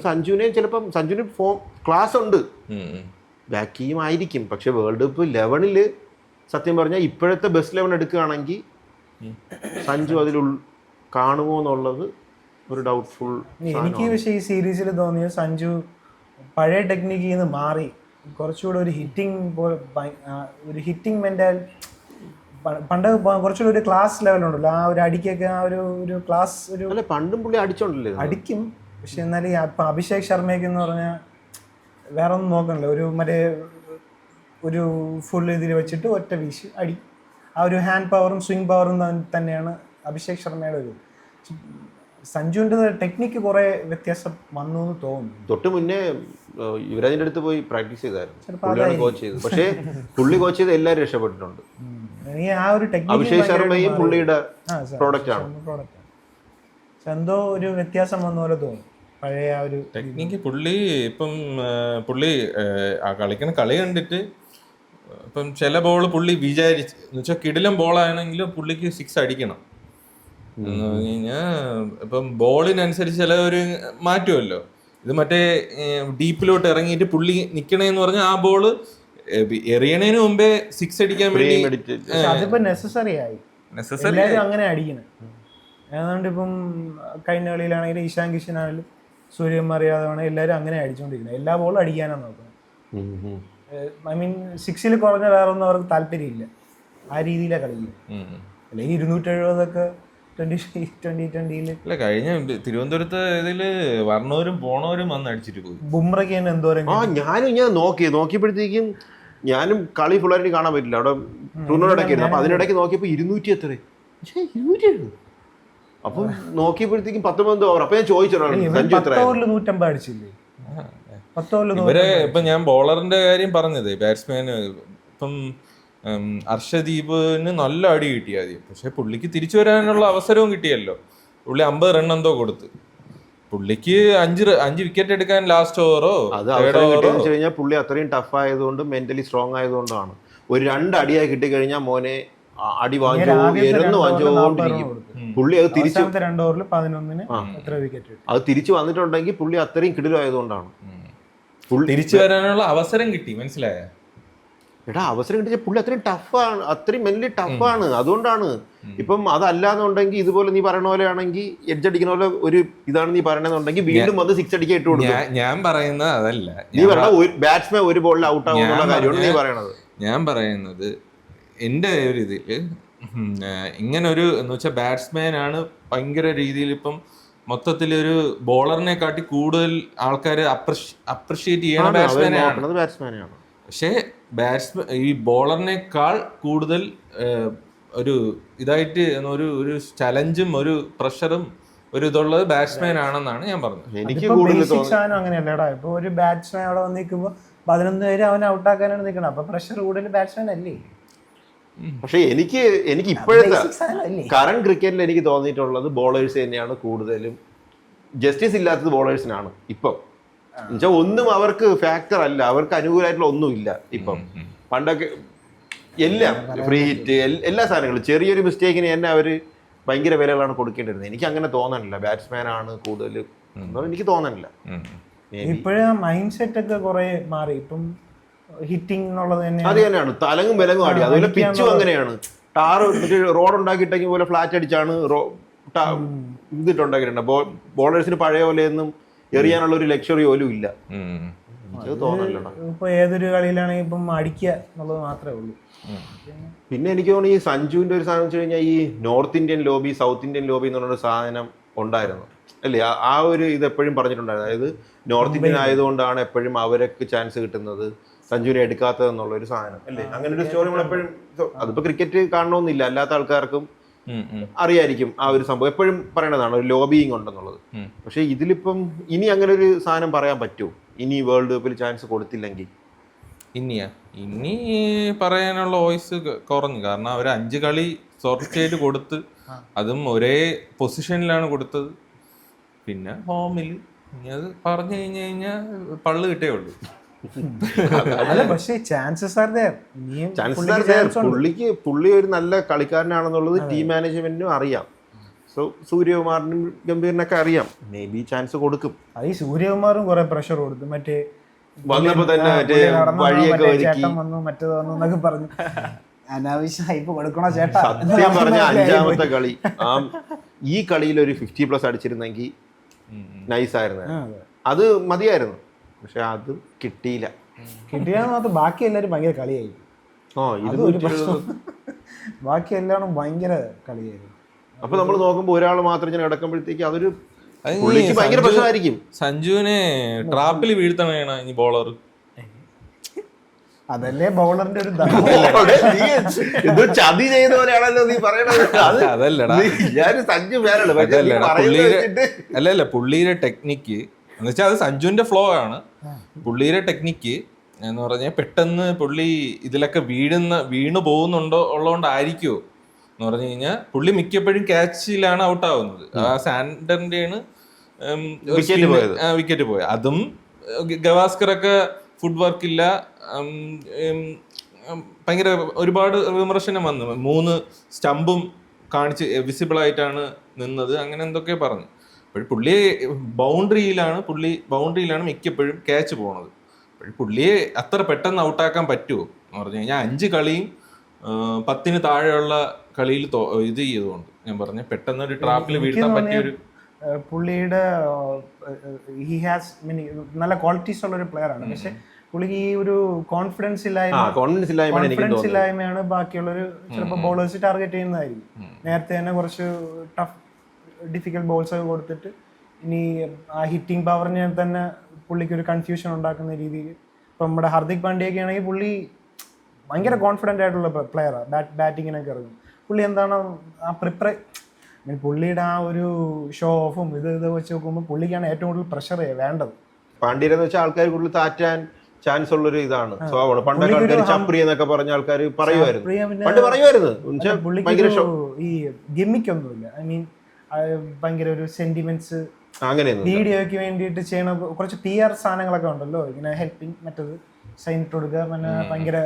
സഞ്ജുവിനെ ചിലപ്പം സഞ്ജുവിന് ക്ലാസ് ഉണ്ട്, ബാക്ക് ചെയ്യും ആയിരിക്കും. പക്ഷെ വേൾഡ് കപ്പ് 11 സത്യം പറഞ്ഞാൽ ഇപ്പോഴത്തെ ബെസ്റ്റ് 11 എടുക്കുകയാണെങ്കിൽ സഞ്ജു അതിൽ കാണുമോ എന്നുള്ളത് ഒരു ഡൗട്ട്ഫുൾ. എനിക്ക് പക്ഷേ ഈ സീരീസിൽ തോന്നിയത് സഞ്ജു പഴയ ടെക്നിക്കിൽ നിന്ന് മാറി കുറച്ചുകൂടെ ഒരു ഹിറ്റിംഗ് മെന്റാൽ പണ്ട് കുറച്ചുകൂടി ഒരു ക്ലാസ് ലെവലുണ്ടല്ലോ, ആ ഒരു അടിക്കൊക്കെ ആ ഒരു ക്ലാസ് ഒരു അല്ല പണ്ടും പുള്ളി അടിച്ചോണ്ടല്ലേ അടിക്കും. പക്ഷെ എന്നാലും ഇപ്പം അഭിഷേക് ശർമ്മയ്ക്ക് എന്ന് പറഞ്ഞാൽ വേറെ ഒന്നും നോക്കണല്ലോ, ഒരു മറ്റേ ഒരു ഫുൾ ഇതിൽ വെച്ചിട്ട് ഒറ്റ വീശ് അടി. ആ ഒരു ഹാൻഡ് പവറും സ്വിങ് പവറും തന്നെയാണ് അഭിഷേക് ശർമ്മയുടെ ഒരു. സഞ്ജുവിൻ്റെ ടെക്നിക്ക് കുറേ വ്യത്യാസം വന്നു എന്ന് തോന്നുന്നു. തൊട്ട് മുന്നേ യുവരാജിന്റെ അടുത്ത് പോയി പ്രാക്ടീസ് ചെയ്തായിരുന്നു, കോച്ച് ചെയ്തു. പക്ഷേ പുള്ളി കോച്ച് ചെയ്ത് എല്ലാവരും രക്ഷപ്പെട്ടിട്ടുണ്ട്. ആ ഒരു ടെക്നിക്ക് അഭിഷേക് ശർമ്മയും പുള്ളിയുടെ പ്രോഡക്റ്റ് ആണ്. എന്തോ ഒരു വ്യത്യാസം വന്ന പോലെ തോന്നുന്നു പഴയ ആ ഒരു ടെക്നിക്ക്. പുള്ളി ആ കളിക്കണ കളി കണ്ടിട്ട് ഇപ്പം ചില ബോൾ പുള്ളി വിചാരിച്ച് എന്ന് വെച്ചാൽ കിടിലം ബോളാണെങ്കിലും പുള്ളിക്ക് 6 അടിക്കണം എന്ന് പറഞ്ഞു കഴിഞ്ഞാൽ ഇപ്പം ബോളിനനുസരിച്ച് ചില ഒരു മാറ്റുമല്ലോ. ഇത് മറ്റേ ഡീപ്പിലോട്ട് ഇറങ്ങിയിട്ട് പുള്ളി നിക്കണേന്ന് പറഞ്ഞാൽ ആ ബോള് എറിയണേന് മുമ്പേ 6 അടിക്കാൻ വേണ്ടി അതിപ്പോ നെസസറി ആയി, എല്ലാവരും അങ്ങനെ അടിക്കണം. ഏതാണ്ട് ഇപ്പം കഴിഞ്ഞ കളിയിലാണെങ്കിലും ഇഷാൻ കിഷൻ ആണെങ്കിലും സൂര്യകുമാർ യാദവ് ആണെങ്കിലും എല്ലാവരും അങ്ങനെ അടിച്ചുകൊണ്ടിരിക്കുന്നത്. എല്ലാ ബോളും അടിക്കാനാണ് നോക്കുന്നത്. ഐ മീൻ 6ൽ കുറഞ്ഞ വേറെ ഒന്നും അവർക്ക് താല്പര്യമില്ല, ആ രീതിയിലാണ് കളിക്കുന്നത്. അല്ലെങ്കിൽ 270 2020 കഴിഞ്ഞ തിരുവനന്തപുരത്ത് ഇതില് വർണ്ണവരും പോണവരും വന്ന് അടിച്ചിട്ട് പോയി. ബുംറയ്ക്ക് തന്നെ എന്തോരം. ഞാനും ഞാൻ നോക്കിയപ്പോഴത്തേക്കും ഞാനും കളി ഫുള്ളായിട്ട് കാണാൻ പറ്റില്ല, അവിടെ ടൂർണമെന്റ് അപ്പൊ അതിനിടയ്ക്ക് നോക്കിയപ്പോ 200 എത്ര 207. അപ്പം നോക്കിയപ്പോഴത്തേക്കും 19 ഓവർ. അപ്പൊ ഞാൻ ചോദിച്ചു 10 ഓവറിൽ 150 അടിച്ചില്ലേ. 10 ഓവറിൽ ഇവരെ ഇപ്പൊ ഞാൻ ബോളറിന്റെ കാര്യം പറഞ്ഞത്, ബാറ്റ്സ്മാന് ഇപ്പം അർഷദീപിന് നല്ല അടി കിട്ടി ആദ്യം. പക്ഷെ പുള്ളിക്ക് തിരിച്ചു വരാനുള്ള അവസരവും കിട്ടിയല്ലോ. പുള്ളി 50 റൺ എന്തോ കൊടുത്ത്. പുള്ളിക്ക് 5 വിക്കറ്റ് എടുക്കാൻ ലാസ്റ്റ് ഓവറോ കഴിഞ്ഞാൽ പുള്ളി അത്രയും ടഫ് ആയതുകൊണ്ട് മെന്റലി സ്ട്രോങ് ആയതുകൊണ്ടാണ്. ഒരു 2 അടിയായി കിട്ടിക്കഴിഞ്ഞാൽ മോനെ അടി വാങ്ങിച്ചോണ്ടിരിക്കും പുള്ളി. അത് തിരിച്ചു 2 ഓവറിൽ 11 എത്ര വിക്കറ്റ് അത് തിരിച്ചു വന്നിട്ടുണ്ടെങ്കിൽ പുള്ളി അത്രയും കിടിലായതുകൊണ്ടാണ്. തിരിച്ചു വരാനുള്ള അവസരം കിട്ടി, മനസ്സിലായ അവസരം കിട്ടിയ പുള്ളി അത്രയും ടഫാണ്, അത്രയും മെന്റലി ടഫാണ്. അതുകൊണ്ടാണ് ഇപ്പം അതല്ലാന്നുണ്ടെങ്കിൽ ഇതുപോലെ നീ പറയണ പോലെ ആണെങ്കിൽ എഡ്ജ് അടിക്കുന്ന പോലെ ഒരു ഇതാണ് നീ പറയണെന്നുണ്ടെങ്കിൽ വീണ്ടും വന്ന് 6 അടിക്കാൻ ഇട്ട് കൊടുക്കും. ഞാൻ പറയുന്നത് അതല്ല, നീ പറയണ ബാറ്റ്സ്മാൻ ഒരു ബോളിൽ ഔട്ട് ആകുന്നുള്ള കാര്യമാണ് നീ പറയണത്. ഞാൻ പറയുന്നത് എൻ്റെ ഒരു ഇതില് ഇങ്ങനൊരു എന്ന് വെച്ചാൽ ബാറ്റ്സ്മാൻ ആണ് ഭയങ്കര രീതിയിൽ ഇപ്പം മൊത്തത്തിലൊരു ബോളറിനെ കാട്ടി കൂടുതൽ ആൾക്കാർ അപ്രിഷിയേറ്റ് ചെയ്യണ ബാറ്റ്സ്മാനാണ്. പക്ഷേ ഈ ബോളറിനേക്കാൾ കൂടുതൽ ഒരു ഇതായിട്ട് ഒരു ചലഞ്ചും ഒരു പ്രഷറും ഒരു ഇതുള്ളത് ബാറ്റ്സ്മാൻ ആണെന്നാണ് ഞാൻ പറഞ്ഞത്. എനിക്ക് അങ്ങനെയല്ലടാ. ഇപ്പൊ ഒരു ബാറ്റ്സ്മാൻ അവിടെ വന്ന് നിൽക്കുമ്പോ 11 പേര് അവനെ ഔട്ടാക്കാനാണ് നിൽക്കണം. അപ്പൊ പ്രഷർ കൂടുതൽ ബാറ്റ്സ്മാൻ അല്ലേ. പക്ഷെ എനിക്ക് ഇപ്പോഴത്തെ കറന്റ് ക്രിക്കറ്റിൽ എനിക്ക് തോന്നിയിട്ടുള്ളത് ബോളേഴ്സ് തന്നെയാണ് കൂടുതലും. ജസ്റ്റിസ് ഇല്ലാത്തത് ബോളേഴ്സിനാണ് ഇപ്പം. എന്നുവെച്ചാൽ ഒന്നും അവർക്ക് ഫാക്ടർ അല്ല, അവർക്ക് അനുകൂലമായിട്ടുള്ള ഒന്നുമില്ല ഇപ്പം. പണ്ടൊക്കെ എല്ലാം ഫ്രീ ഹിറ്റ് എല്ലാ സാധനങ്ങളും ചെറിയൊരു മിസ്റ്റേക്കിന് തന്നെ അവര് ഭയങ്കര വിലകളാണ് കൊടുക്കേണ്ടിരുന്നത്. എനിക്ക് അങ്ങനെ തോന്നണില്ല ബാറ്റ്സ്മാൻ ആണ് കൂടുതൽ എനിക്ക് തോന്നണില്ല. ഇപ്പോഴാ മൈൻഡ് സെറ്റ് ഒക്കെ കുറെ മാറി. ഇപ്പം ഹിറ്റിംഗ് എന്നുള്ളത് അത് തന്നെയാണ്, തലങ്ങും വിലങ്ങും ആടി. അതുപോലെ പിച്ചും അങ്ങനെയാണ്. ടാറ് റോഡ് ഉണ്ടാക്കിയിട്ടെങ്കിൽ പോലെ ഫ്ലാറ്റ് അടിച്ചാണ് ഇതിട്ടുണ്ടാക്കിയിട്ടുണ്ട്. ബോളേഴ്സിന് പഴയ പോലെയൊന്നും എറിയാനുള്ള ഒരു ലക്ഷറി പോലും ഇല്ല. ഇപ്പൊ ഏതൊരു കളിയിലാണെങ്കിൽ ഇപ്പം അടിക്കുക എന്നുള്ളത് മാത്രമേ ഉള്ളൂ. പിന്നെ എനിക്ക് തോന്നുന്നു ഈ സഞ്ജുവിന്റെ ഒരു സാധനം വെച്ച് കഴിഞ്ഞാൽ ഈ north Indian lobby south Indian lobby എന്ന് പറഞ്ഞൊരു സാധനം ഉണ്ടായിരുന്നു അല്ലേ. ആ ഒരു ഇത് എപ്പോഴും പറഞ്ഞിട്ടുണ്ടായിരുന്നു. അതായത് നോർത്ത് ഇന്ത്യൻ ആയതുകൊണ്ടാണ് എപ്പോഴും അവർക്ക് ചാൻസ് കിട്ടുന്നത്, സഞ്ജുവിനെ എടുക്കാത്തത് എന്നുള്ള ഒരു സാധനം അല്ലേ. അങ്ങനെ ഒരു സ്റ്റോറി നമ്മളെപ്പോഴും, അതിപ്പോ ക്രിക്കറ്റ് കാണണമെന്നില്ല, അല്ലാത്ത ആൾക്കാർക്കും അറിയായിരിക്കും ആ ഒരു സംഭവം. എപ്പോഴും പറയണതാണ് ഒരു ലോബിയിങ് ഉണ്ടെന്നുള്ളത്. പക്ഷെ ഇതിലിപ്പം ഇനി അങ്ങനെ ഒരു സാധനം പറയാൻ പറ്റുമോ? ഇനി വേൾഡ് കപ്പിൽ ചാൻസ് കൊടുത്തില്ലെങ്കിൽ ഇനി പറയാനുള്ള വോയിസ് കുറഞ്ഞു. കാരണം അവർ 5 കളി തുടർച്ചയായിട്ട് കൊടുത്ത്, അതും ഒരേ പൊസിഷനിലാണ് കൊടുത്തത്. പിന്നെ ഹോമിൽ ഇനി അത് പറഞ്ഞു കഴിഞ്ഞാൽ പള്ളു കിട്ടേ ഉള്ളൂ. പുള്ളി ഒരു നല്ല കളിക്കാരനാണെന്നുള്ളത് ടീം മാനേജ്മെന്റിനും അറിയാം. സോ സൂര്യകുമാറിനും ഗംഭീറിനൊക്കെ അറിയാം. മേ ബി ചാൻസ് കൊടുക്കും. അത് ഈ സൂര്യകുമാറും കുറെ പ്രഷർ കൊടുത്തു. മറ്റേ വന്നപ്പോ തന്നെ വഴിയൊക്കെ മറ്റേത് വന്നു എന്നൊക്കെ പറഞ്ഞു. അനാവശ്യം ഹൈപ്പ് കൊടുക്കണോ ചേട്ടാ? സത്യം പറഞ്ഞ 5ാമത്തെ കളി ഈ കളിയിൽ ഒരു 50+ അടിച്ചിരുന്നെങ്കിൽ നൈസായിരുന്നു. അത് മതിയായിരുന്നു. പക്ഷെ അത് കിട്ടിയില്ല. കിട്ടിയാന്ന് മാത്രം ബാക്കി എല്ലാവരും ഭയങ്കര കളിയായി. അതൊരു പ്രശ്നം. ബാക്കി എല്ലാവരും ഭയങ്കര കളിയായിരുന്നു. അപ്പൊ നമ്മൾ നോക്കുമ്പോൾ ഒരാൾ മാത്രം ഇങ്ങനെ കിടക്കുമ്പോഴത്തേക്ക് അതൊരു പുള്ളിക്ക് ഭയങ്കര പ്രശ്നമായിരിക്കും. സഞ്ജുവിനെ ട്രാപ്പിൽ വീഴ്ത്തണേണ ഇനി ബോളർ. അതല്ലേ ബൗളറിന്റെ ഒരു ഇത് ചതി ചെയ്ത പോലെയാണല്ലോ നീ പറയണത്. അതല്ലടാ, സഞ്ജു അല്ലല്ല, പുള്ളിയുടെ ടെക്നിക്ക് എന്ന് വെച്ചാൽ അത് സഞ്ജുവിന്റെ ഫ്ലോ ആണ്. പുള്ളിയുടെ ടെക്നിക്ക് എന്ന് പറഞ്ഞാൽ പെട്ടെന്ന് പുള്ളി ഇതിലൊക്കെ വീണു പോകുന്നുണ്ടോ ഉള്ളതുകൊണ്ടായിരിക്കുമോ എന്ന് പറഞ്ഞു കഴിഞ്ഞാൽ പുള്ളി മിക്കപ്പോഴും ക്യാച്ചിലാണ് ഔട്ട് ആവുന്നത്. ആ സാൻഡറിന്റെയാണ് വിക്കറ്റ് പോയത്. അതും ഗവാസ്കറൊക്കെ ഫുഡ് വർക്ക് ഇല്ല, ഭയങ്കര ഒരുപാട് വിമർശനം വന്നു. 3 സ്റ്റമ്പും കാണിച്ച് വിസിബിൾ ആയിട്ടാണ് നിന്നത്, അങ്ങനെ എന്തൊക്കെ പറഞ്ഞു. അപ്പോൾ പുള്ളിയെ ബൗണ്ടറിയിലാണ് മിക്കപ്പോഴും ക്യാച്ച് പോണത്. അപ്പോൾ പുള്ളിയെ അത്ര പെട്ടെന്ന് ഔട്ടാക്കാൻ പറ്റുമോ എന്ന് പറഞ്ഞു കഴിഞ്ഞാൽ 5 കളിയും 10 താഴെയുള്ള കളിയിൽ ഇത് ചെയ്തുകൊണ്ട് ഞാൻ പറഞ്ഞ പെട്ടെന്ന് ഒരു ട്രാപ്പിൽ വീഴ്ത്താൻ പറ്റിയൊരു പുള്ളിയുടെ നല്ല ക്വാളിറ്റീസ് ഉള്ള ഒരു പ്ലെയർ ആണ്. പക്ഷെ പുള്ളിക്ക് ഈ ഒരു കോൺഫിഡൻസ് ഇല്ലായ്മയാണ് ബാക്കിയുള്ളൊരു ചിലപ്പോൾ ബോളേഴ്സ് ടാർഗറ്റ് ചെയ്യുന്നതായിരിക്കും. നേരത്തെ തന്നെ കുറച്ച് ടഫ് ഡിഫിക്കൽട്ട് ബോൾസ് ഒക്കെ കൊടുത്തിട്ട് ഇനി ആ ഹിറ്റിംഗ് പവറിനെ തന്നെ പുള്ളിക്ക് ഒരു കൺഫ്യൂഷൻ ഉണ്ടാക്കുന്ന രീതിയിൽ. ഇപ്പം നമ്മുടെ ഹാർദിക് പാണ്ഡ്യയൊക്കെ ആണെങ്കിൽ പുള്ളി ഭയങ്കര കോൺഫിഡൻ്റ് ആയിട്ടുള്ള പ്ലെയറാണ്, ബാറ്റിങ്ങിനൊക്കെ ഇറങ്ങും. പുള്ളി എന്താണ് ആ പുള്ളിയുടെ ആ ഒരു ഷോ ഓഫും ഇത് വെച്ച് നോക്കുമ്പോൾ പുള്ളിക്കാണ് ഏറ്റവും കൂടുതൽ പ്രഷർ വേണ്ടത്. പാണ്ഡ്യരെന്ന് വെച്ചാൽ ആൾക്കാർ കൂടുതൽ താറ്റാൻ ചാൻസ് ഉള്ളൊരു ഇതാണ് സ്വഭാവമാണ്. പണ്ടൊക്കെ ആൾക്കാർ ചപ്രി എന്നൊക്കെ പറഞ്ഞ ആൾക്കാർ പറയുമായിരുന്നു. ഈ ഗിമ്മിക്കൊന്നുമില്ല. ഐ മീൻ ഭയങ്കര ഒരു സെന്റിമെന്റ്സ് വീഡിയോയ്ക്ക് വേണ്ടിയിട്ട് ചെയ്യണ കുറച്ച് PR സാധനങ്ങളൊക്കെ ഉണ്ടല്ലോ, ഇങ്ങനെ ഹെൽപ്പിംഗ്, മറ്റത് സൈൻ ഇട്ട് കൊടുക്കുക, പിന്നെ ഭയങ്കര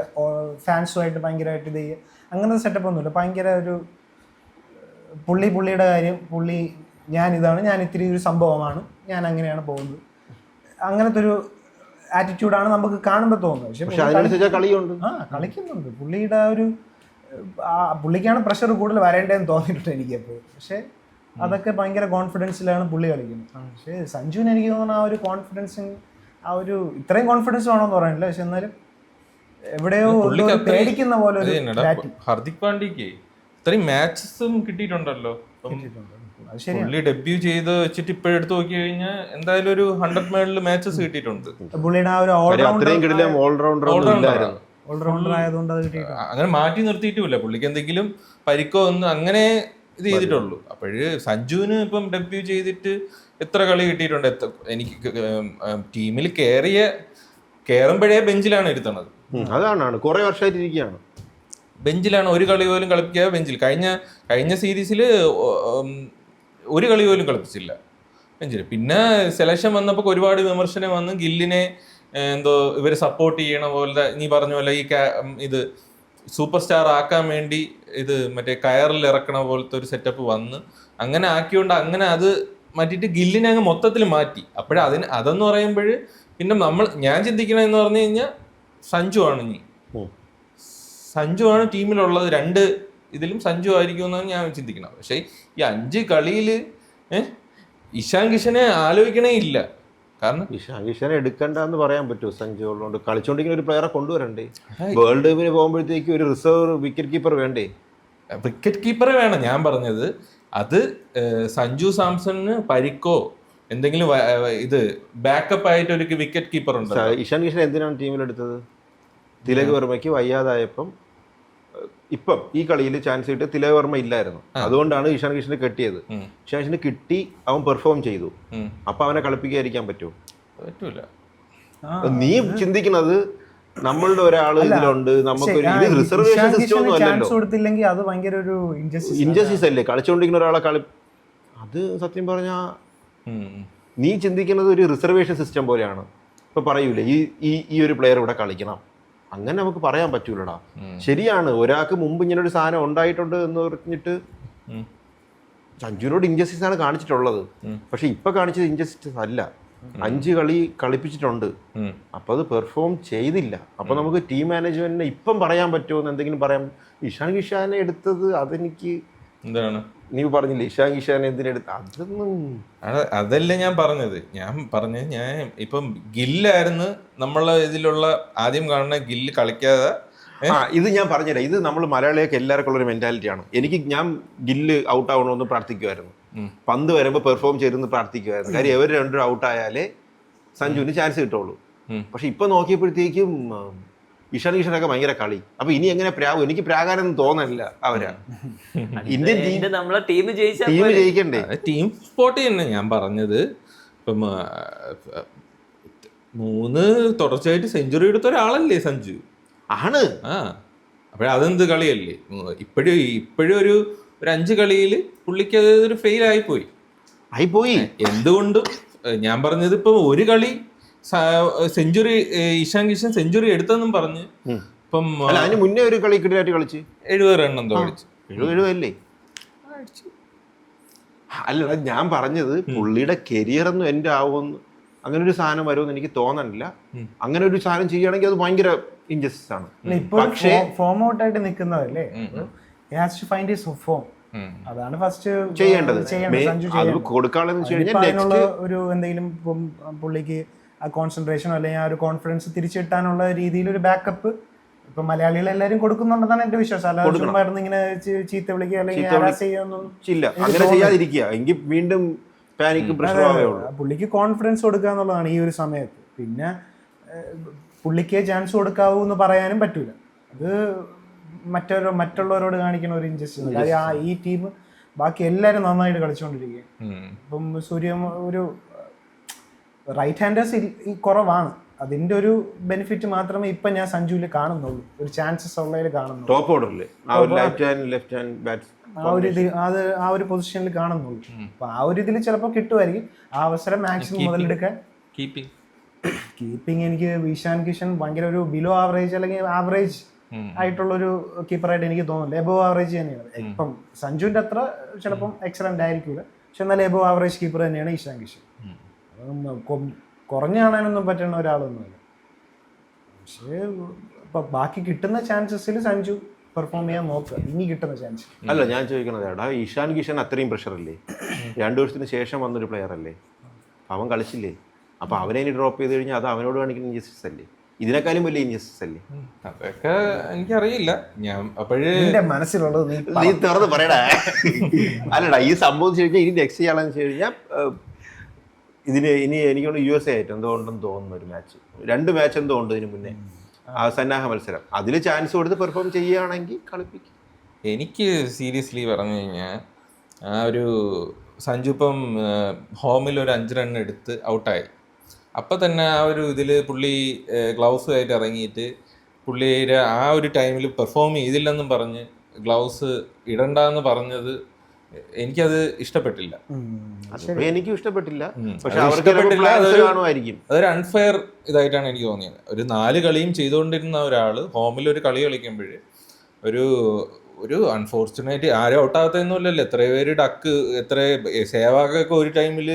ഫാൻസുമായിട്ട് ഭയങ്കരമായിട്ട് ഇത് ചെയ്യുക, അങ്ങനത്തെ സെറ്റപ്പ് ഒന്നുമില്ല. ഭയങ്കര ഒരു പുള്ളിയുടെ കാര്യം, ഞാൻ ഇത്തിരി ഒരു സംഭവമാണ്, ഞാൻ അങ്ങനെയാണ് പോകുന്നത്, അങ്ങനത്തെ ഒരു ആറ്റിറ്റ്യൂഡാണ് നമുക്ക് കാണുമ്പോൾ തോന്നുന്നത്. പക്ഷെ കളിക്കുന്നുണ്ട്. പുള്ളിയുടെ ഒരു പുള്ളിക്കാണ് പ്രഷർ കൂടുതൽ വരേണ്ടതെന്ന് തോന്നിയിട്ടുണ്ട് എനിക്കപ്പോൾ. പക്ഷെ അതൊക്കെ ഭയങ്കര കോൺഫിഡൻസിലാണ് പുള്ളി കളിക്കുന്നത്. പക്ഷേ സഞ്ജുവിന് എനിക്ക് തോന്നുന്ന ആ ഒരു കോൺഫിഡൻസ്, ആ ഒരു ഇത്രയും കോൺഫിഡൻസ് വേണമെന്ന് പറയാനില്ല, പക്ഷെ എന്നാലും എവിടെയോ പേടിക്കുന്ന പോലെ ഒരു ഹാർദിക് പാണ്ഡ്യക്ക് ഇത്രയും മാച്ചസും കിട്ടിയിട്ടുണ്ടല്ലോ. പുള്ളി ഡെബ്യൂ ചെയ്ത് വെച്ചിട്ട് ഇപ്പോഴെടുത്ത് നോക്കി കഴിഞ്ഞാൽ എന്തായാലും ഒരു 100 മേളിൽ മാച്ചസ് കിട്ടിയിട്ടുണ്ട്. പുള്ളിയുടെ ആ ഒരു ഓൾറൗണ്ടർ ആയതുകൊണ്ട് അങ്ങനെ മാറ്റി നിർത്തിയിട്ടുമില്ല. പുള്ളിക്ക് എന്തെങ്കിലും പരിക്കോ ഒന്ന് അങ്ങനെ ഇത് ചെയ്തിട്ടുള്ളൂ. അപ്പോഴ് സഞ്ജുവിന് ഇപ്പം ഡെബ്യൂ ചെയ്തിട്ട് എത്ര കളി കിട്ടിയിട്ടുണ്ട്. എനിക്ക് ടീമിൽ കയറുമ്പോഴേ ബെഞ്ചിലാണ് ഇരുത്തണത്. അതാണ് കുറെ വർഷമായിട്ട് ഇരിക്കുകയാണ് ബെഞ്ചിലാണ്. ഒരു കളി പോലും കളിപ്പിക്കാതെ ബെഞ്ചിൽ. കഴിഞ്ഞ സീരീസിൽ ഒരു കളി പോലും കളിപ്പിച്ചില്ല ബെഞ്ചിൽ. പിന്നെ സെലക്ഷൻ വന്നപ്പോൾ ഒരുപാട് വിമർശനം വന്ന് ഗില്ലിനെ എന്തോ ഇവർ സപ്പോർട്ട് ചെയ്യണ പോലെ, നീ പറഞ്ഞ പോലെ ഇത് സൂപ്പർ സ്റ്റാർ ആക്കാൻ വേണ്ടി ഇത് മറ്റേ കയറിൽ ഇറക്കണ പോലത്തെ ഒരു സെറ്റപ്പ് വന്ന് അങ്ങനെ ആക്കിയോണ്ട് അങ്ങനെ അത് മാറ്റിയിട്ട് ഗില്ലിനെ അങ്ങ് മൊത്തത്തിൽ മാറ്റി. അതെന്ന് പറയുമ്പോൾ പിന്നെ ഞാൻ ചിന്തിക്കണമെന്ന് പറഞ്ഞു കഴിഞ്ഞാൽ സഞ്ജു ആണ് ടീമിലുള്ളത്. 2 ഇതിലും സഞ്ജു ആയിരിക്കും എന്നാണ് ഞാൻ ചിന്തിക്കണം. പക്ഷേ ഈ 5 കളിയിൽ ഇഷാൻ കിഷനെ ആലോചിക്കണേ ഇല്ല. കാരണം ഇഷാൻ കിഷനെ എടുക്കണ്ടെന്ന് പറയാൻ പറ്റുമോ? സഞ്ജു ഉള്ളതുകൊണ്ട് കളിച്ചുകൊണ്ടിരിക്കുന്ന ഒരു പ്ലെയറെ കൊണ്ടുവരണ്ടേ? വേൾഡ് കപ്പിന് പോകുമ്പോഴത്തേക്ക് ഒരു റിസർവ് വിക്കറ്റ് കീപ്പർ വേണ്ടേ? വിക്കറ്റ് കീപ്പറെ വേണം. ഞാൻ പറഞ്ഞത് അത് സഞ്ജു സാംസണിന് പരിക്കോ എന്തെങ്കിലും ഇത് ബാക്കപ്പ് ആയിട്ട് ഒരു വിക്കറ്റ് കീപ്പർ ഉണ്ട്. ഇഷാൻ കിഷൻ എന്തിനാണ് ടീമിലെടുത്തത്? തിലക് വർമ്മയ്ക്ക് വയ്യാതായപ്പം ഇപ്പം ഈ കളിയിൽ ചാൻസ് കിട്ടിയ തിലക് വർമ്മ ഇല്ലായിരുന്നു, അതുകൊണ്ടാണ് ഇഷാൻ കിഷന് കിട്ടിയത്. ഇഷാൻ കിഷന് കിട്ടി, അവൻ പെർഫോം ചെയ്തു. അപ്പൊ അവനെ കളിപ്പിക്കാതിരിക്കാൻ പറ്റുമോ? പറ്റൂല. നീ ചിന്തിക്കുന്നത് നമ്മളുടെ ഒരാള് ഇതിലുണ്ട്, നമുക്കൊരു ഇത് റിസർവേഷൻ സിസ്റ്റം ഒന്നും അല്ലല്ലോ. ഇൻജസ്റ്റിസ് അല്ലേ കളിച്ചുകൊണ്ടിരിക്കുന്ന ഒരാളെ അത് സത്യം പറഞ്ഞാ നീ ചിന്തിക്കുന്നത് ഒരു റിസർവേഷൻ സിസ്റ്റം പോലെയാണ്. ഇപ്പൊ പറയൂലേ ഈ ഒരു പ്ലെയർ ഇവിടെ കളിക്കണം, അങ്ങനെ നമുക്ക് പറയാൻ പറ്റൂലടാ. ശരിയാണ്, ഒരാൾക്ക് മുമ്പ് ഇങ്ങനെ ഒരു സാധനം ഉണ്ടായിട്ടുണ്ട് എന്ന് പറഞ്ഞിട്ട് സഞ്ജുവിനോട് ഇൻജസ്റ്റിസ് ആണ് കാണിച്ചിട്ടുള്ളത്. പക്ഷെ ഇപ്പൊ കാണിച്ചത് ഇൻജസ്റ്റിസ് അല്ല. 5 കളി കളിപ്പിച്ചിട്ടുണ്ട്, അപ്പൊ അത് പെർഫോം ചെയ്തില്ല. അപ്പൊ നമുക്ക് ടീം മാനേജ്മെന്റിനെ ഇപ്പം പറയാൻ പറ്റുമോ എന്ന് എന്തെങ്കിലും പറയാം. ഇഷാൻ കിഷാനെ എടുത്തത് അതെനിക്ക് എന്താണ് നീ പറഞ്ഞില്ലേ, ഇഷാൻ കിഷാനെ എന്തിനെടുത്ത്? അതല്ല ഞാൻ പറഞ്ഞത്. ഞാൻ ഇപ്പം ഗില്ലായിരുന്നു നമ്മളെ ഇതിലുള്ള ആദ്യം കാണുന്ന. ഗില്ല് കളിക്കാതെ ഇത് ഞാൻ പറഞ്ഞുതരാം. ഇത് നമ്മൾ മലയാളികൾക്ക് എല്ലാവർക്കും ഉള്ളൊരു മെന്റാലിറ്റിയാണ്. ഞാൻ ഗില്ല് ഔട്ട് ആവണമെന്ന് പ്രാർത്ഥിക്കുമായിരുന്നു. പന്ത് വരുമ്പോൾ പെർഫോം ചെയ്തെന്ന് പ്രാർത്ഥിക്കുമായിരുന്നു. കാര്യം ഇവർ രണ്ടും ഔട്ടായാലേ സഞ്ജുവിന് ചാൻസ് കിട്ടുള്ളൂ. പക്ഷെ ഇപ്പൊ നോക്കിയപ്പോഴത്തേക്കും ഇഷാൻ കിഷനൊക്കെ ഭയങ്കര കളി. അപ്പൊ ഇനി എങ്ങനെ പ്രാവും? എനിക്ക് പ്രാകാനൊന്നും തോന്നല്ല. അവരാ ഇന്ത്യൻ ടീം ജയിക്കണ്ടേ? ടീം സ്പോട്ട് തന്നെ ഞാൻ പറഞ്ഞത്. ഇപ്പം 3 തുടർച്ചയായിട്ട് സെഞ്ചുറി എടുത്ത ഒരാളല്ലേ സഞ്ജു? ആണ്. അതെന്ത് കളിയല്ലേ? ഇപ്പോഴും ഒരു 5 കളിയിൽ പുള്ളിക്ക് അതൊരു ഫെയിൽ ആയിപ്പോയി. എന്തുകൊണ്ടും ഞാൻ പറഞ്ഞത് ഇപ്പൊ ഒരു കളി സെഞ്ചുറി ഇഷാൻ കിഷൻ സെഞ്ചുറി എടുത്തെന്നും പറഞ്ഞ് ഇപ്പം അതിന് മുന്നേ ഒരു കളി കിട്ടിയായിട്ട് കളിച്ച് 70 റൺ എന്തോ കളിച്ചു. 70 അല്ല ഞാൻ പറഞ്ഞത് പുള്ളിയുടെ കരിയർ ഒന്നും എൻ്റെ ആവുമെന്ന് അങ്ങനെ ഒരു സാധനം വരുമെന്ന് എനിക്ക് തോന്നണില്ല. അങ്ങനെ ഒരു സാധനം ചെയ്യുകയാണെങ്കിൽ അത് ഭയങ്കര ഇൻജസ്റ്റിസ് ആണ്. പക്ഷേ ഫോം ഔട്ട് ആയിട്ട് നിൽക്കുന്നതല്ലേ, അതാണ് ഫസ്റ്റ് ചെയ്യേണ്ടത്. ഒരു എന്തെങ്കിലും പുള്ളിക്ക് ആ കോൺസെൻട്രേഷനോ അല്ലെങ്കിൽ ആ ഒരു കോൺഫിഡൻസ് തിരിച്ചു കിട്ടാനുള്ള രീതിയിൽ ഒരു ബാക്കപ്പ് ഇപ്പൊ മലയാളികൾ എല്ലാവരും കൊടുക്കുന്നുണ്ടെന്നാണ് എന്റെ വിശ്വാസം. അല്ലാതെ ചുമ്മാ ഇങ്ങനെ ചീത്ത വിളിക്കുക അല്ലെങ്കിൽ വീണ്ടും പുള്ളിക്ക് കോൺഫിഡൻസ് കൊടുക്കുക എന്നുള്ളതാണ് ഈ ഒരു സമയത്ത്. പിന്നെ പുള്ളിക്ക് ചാൻസ് കൊടുക്കാവൂ എന്ന് പറയാനും പറ്റൂല. അത് മറ്റുള്ളവരോട് കാണിക്കുന്ന ഒരു ഇൻജസ്റ്റിസ്. കാര്യം ഈ ടീം ബാക്കി എല്ലാവരും നന്നായിട്ട് കളിച്ചുകൊണ്ടിരിക്കുകയാണ്. ഇപ്പം സൂര്യ ഒരു റൈറ്റ് ഹാൻഡേഴ്സ് കുറവാണ്. അതിന്റെ ഒരു ബെനിഫിറ്റ് മാത്രമേ ഇപ്പൊ ഞാൻ സഞ്ജുവിൽ കാണുന്നുള്ളൂ. ഒരു ചാൻസസ് ഉള്ളതിൽ കാണുന്നുള്ളൂ. ടോപ്പ് ഓർഡറിൽ ആ ഒരു പൊസിഷനിൽ കാണുന്നുള്ളൂ. അപ്പൊ ആ ഒരു ഇതിൽ ചിലപ്പോൾ കിട്ടുമായിരിക്കും. ആ അവസരം മാക്സിമം മുതലെടുക്കാൻ. കീപ്പിംഗ് എനിക്ക് ഇഷാൻ കിഷൻ ഭയങ്കര ഒരു ബിലോ ആവറേജ് അല്ലെങ്കിൽ ആവറേജ് ആയിട്ടുള്ളൊരു കീപ്പറായിട്ട് എനിക്ക് തോന്നുന്നില്ല. എബോ ആവറേജ് തന്നെയാണ്. ഇപ്പം സഞ്ജുവിന്റെ അത്ര ചിലപ്പം എക്സലന്റ് ആയിരിക്കില്ല, പക്ഷെ എന്നാലും എബോ ആവറേജ് കീപ്പർ തന്നെയാണ് ഇഷാൻ കിഷൻ. കുറഞ്ഞു കാണാനൊന്നും പറ്റുന്ന ഒരാളൊന്നുമില്ല. പക്ഷേ ഇപ്പൊ ബാക്കി കിട്ടുന്ന ചാൻസസിൽ സഞ്ജു പെർഫോം ചെയ്യാൻ നോക്കുക. ഇനി കിട്ടുന്ന ചാൻസ് അല്ല ഞാൻ ചോദിക്കുന്നത്, ഇഷാൻ കിഷൻ അത്രയും പ്രഷർ അല്ലേ? 2 വർഷത്തിന് ശേഷം വന്നൊരു പ്ലെയർ അല്ലേ? അവൻ കളിച്ചില്ലേ? അപ്പൊ അവനെ ഇനി ഡ്രോപ്പ് ചെയ്ത് കഴിഞ്ഞാൽ അത് അവനോട് കാണിക്കുന്ന ഇൻജസ്റ്റിസ് അല്ലേ? ഇതിനേക്കാളും വലിയ ഇൻജസ്റ്റിസ് അല്ലേ? അതൊക്കെ എനിക്കറിയില്ല. ഞാൻ അപ്പോഴേ മനസ്സിലുള്ളത് നീ തുറന്ന് പറയടാ. അല്ലടാ ഈ സംഭവം കഴിഞ്ഞാൽ ഇനി നെക്സ്റ്റ് ചെയ്യാണെന്ന് വെച്ച് കഴിഞ്ഞാൽ ഇനി എനിക്കൊന്ന് USA ആയിട്ട് എന്തോ ഉണ്ടെന്ന് തോന്നുന്നു. ഒരു മാച്ച് 2 മാച്ച് എന്തോ ഉണ്ട് ഇതിന് മുന്നേ, സന്നാഹ മത്സരം. അതിൽ ചാൻസ് കൊടുത്ത് പെർഫോം ചെയ്യുകയാണെങ്കിൽ കളിപ്പിക്കും. എനിക്ക് സീരിയസ്ലി പറഞ്ഞു കഴിഞ്ഞാൽ ആ ഒരു സഞ്ജു ഇപ്പം ഹോമിൽ ഒരു 5 റൺ എടുത്ത് ഔട്ടായി. അപ്പം തന്നെ ആ ഒരു ഇതിൽ പുള്ളി ഗ്ലൗസ് ആയിട്ട് ഇറങ്ങിയിട്ട് പുള്ളിയുടെ ആ ഒരു ടൈമിൽ പെർഫോം ചെയ്തില്ലെന്നും പറഞ്ഞ് ഗ്ലൗസ് ഇടണ്ടെന്ന് പറഞ്ഞത് എനിക്കത് ഇഷ്ടപ്പെട്ടില്ല. എനിക്കും ഇഷ്ടപ്പെട്ടില്ല. അതൊരു അൺഫെയർ ഇതായിട്ടാണ് എനിക്ക് തോന്നിയത്. ഒരു 4 കളിയും ചെയ്തുകൊണ്ടിരുന്ന ഒരാൾ ഹോമിൽ ഒരു കളി കളിക്കുമ്പോൾ ഒരു അൺഫോർച്ചുനേറ്റ് ആരും ഔട്ടാകത്തൊന്നുമില്ലല്ലോ. എത്ര പേര് ഡക്ക്, എത്ര സേവാഗൊക്കെ ഒരു ടൈമിൽ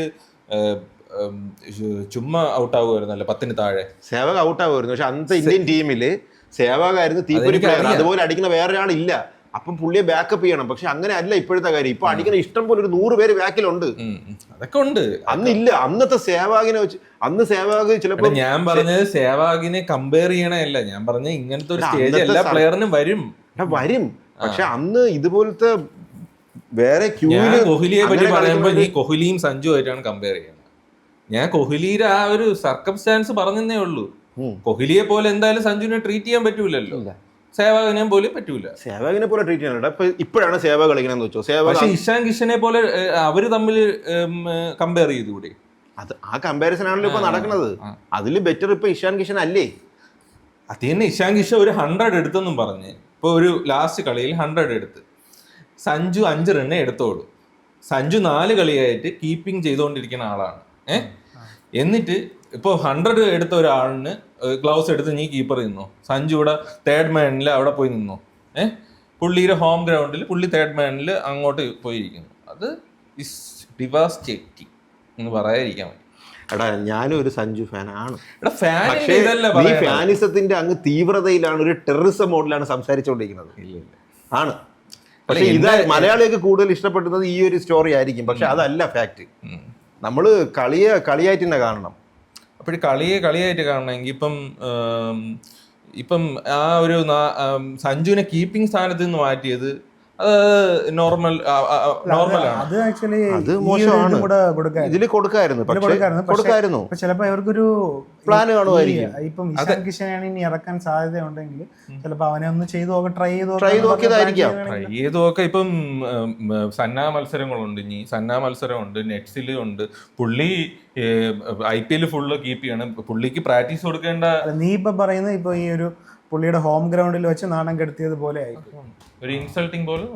ചുമ്മാ ഔട്ടാകുമായിരുന്നല്ലോ 10-ന് താഴെ. സേവാഗ് ഔട്ടാകുമായിരുന്നു. പക്ഷെ അന്നത്തെ ഇന്ത്യൻ ടീമിൽ സേവാഗായിരുന്നു തീപ്പൊരി പ്ലെയർ. അതുപോലെ അടിക്കുന്ന വേറൊരാളില്ല. അപ്പം പുള്ളിയെ ബാക്കപ്പ് ചെയ്യണം. പക്ഷെ അങ്ങനെ അല്ല ഇപ്പോഴത്തെ കാര്യം. ഇപ്പൊ അടിക്കുന്ന ഇഷ്ടം പോലെ ഒരു 100 പേര് ബാക്കിലുണ്ട്. അതൊക്കെ ഉണ്ട്. അന്നില്ല. അന്നത്തെ സേവാഗിനെ വെച്ച് അന്ന് സേവാഗ് ചിലപ്പോ ഞാൻ പറഞ്ഞത് സേവാഗിനെ കമ്പയർ ചെയ്യണല്ല. ഞാൻ പറഞ്ഞ ഇങ്ങനത്തെ ഒരു സ്റ്റേജ് എല്ലാ പ്ലെയറിനും വരും. പക്ഷെ അന്ന് ഇതുപോലത്തെ വേറെ കോഹ്ലിയെ പറ്റി പറയുമ്പോ നീ കോഹ്ലിയും സഞ്ജു ആയിട്ടാണ് കമ്പയർ ചെയ്യുന്നത്. ഞാൻ കോഹ്ലിയുടെ ആ ഒരു സർക്കംസ്റ്റാൻസ് പറഞ്ഞതേ ഉള്ളൂ. കോഹ്ലിയെ പോലെ എന്തായാലും സഞ്ജുവിനെ ട്രീറ്റ് ചെയ്യാൻ പറ്റൂലല്ലോ. സേവാഗിനെ പോലെ പറ്റൂല. സേവാഗിനെ പോലെ ട്രീറ്റ് ചെയ്യാൻ ഇപ്പോഴാണ് സേവാഗ് കളിക്കണമെന്ന് വെച്ചോ. പക്ഷെ ഇഷാൻ കിഷനെ പോലെ അവര് തമ്മിൽ കമ്പയർ ചെയ്തുകൂടെ? അത് ആ കമ്പാരിസൺ ആണല്ലോ ഇപ്പൊ നടക്കുന്നത്. അതിൽ ബെറ്റർ ഇപ്പൊ ഇഷാൻ കിഷൻ അല്ലേ? അത് തന്നെ. ഇഷാൻ കിഷൻ ഒരു 100 എടുത്തെന്നും പറഞ്ഞ് ഇപ്പൊ ഒരു ലാസ്റ്റ് കളിയിൽ 100 എടുത്ത് സഞ്ജു 5 റണ്ണേ എടുത്തോളൂ. സഞ്ജു 4 കളിയായിട്ട് കീപ്പിംഗ് ചെയ്തുകൊണ്ടിരിക്കുന്ന ആളാണ്. എന്നിട്ട് ഇപ്പോൾ 100 എടുത്ത ഒരാളിന് ഗ്ലൗസ് എടുത്ത് നീ കീപ്പർ നിന്നോ. സഞ്ജു ഇവിടെ 3rd മാനിൽ അവിടെ പോയി നിന്നോ. പുള്ളിയുടെ ഹോം ഗ്രൗണ്ടിൽ പുള്ളി 3rd മാനിൽ അങ്ങോട്ട് പോയിരിക്കുന്നു. അത് ഇസ് ഡിവാസ്റ്റേറ്റിംഗ് എന്ന് പറയാതിരിക്കാൻ പറ്റും. എടാ ഞാനും ഒരു സഞ്ജു ഫാനാണ്. ഈ ഫാനിസത്തിന്റെ അങ്ങ് തീവ്രതയിലാണ്, ഒരു ടെററിസം മോഡിലാണ് സംസാരിച്ചുകൊണ്ടിരിക്കുന്നത്. ആണ്. പക്ഷെ ഇത് മലയാളികൾക്ക് കൂടുതൽ ഇഷ്ടപ്പെടുന്നത് ഈ ഒരു സ്റ്റോറി ആയിരിക്കും. പക്ഷെ അതല്ല ഫാക്ട്. നമ്മള് കളിയായിട്ട് തന്നെ കാണണം. അപ്പോൾ കളിയായിട്ട് കാണണമെങ്കിൽ ഇപ്പം ഇപ്പം ആ ഒരു സഞ്ജുവിനെ കീപ്പിംഗ് സ്ഥാനത്ത് നിന്ന് മാറ്റിയത് അത് നോർമലാണ്. അത് ആക്ച്വലി അത് മോശമാണ്. ഇതിൽ കൊടുക്കായിരുന്നു ചിലപ്പോ ഇവർക്കൊരു പ്ലാൻ കാണുമായിരിക്കും. ഇപ്പം ഇഷാൻ കിഷനെയാണ് ഇനി ഇറക്കാൻ സാധ്യത ഉണ്ടെങ്കിൽ ചിലപ്പോ അവനെ ഒന്ന് ട്രൈ ചെയ്ത് നോക്കാം. ഇപ്പം സന്നാ മത്സരങ്ങളുണ്ട്, ഇനി സന്നാ മത്സരമുണ്ട്, നെറ്റ്സിലും ഉണ്ട്. പുള്ളി IPL ഫുള്ള് കീപ്പ് ചെയ്യണം, പുള്ളിക്ക് പ്രാക്ടീസ് കൊടുക്കേണ്ട. നീ ഇപ്പൊ പറയുന്നത് ഇപ്പൊ ഈ ഒരു പുള്ളിയുടെ ഹോം ഗ്രൗണ്ടിൽ വെച്ച് നാണം കെടുത്തിയത് പോലെ ആയിരിക്കും, ഒരു ഇൻസൾട്ടിങ് പോലെ.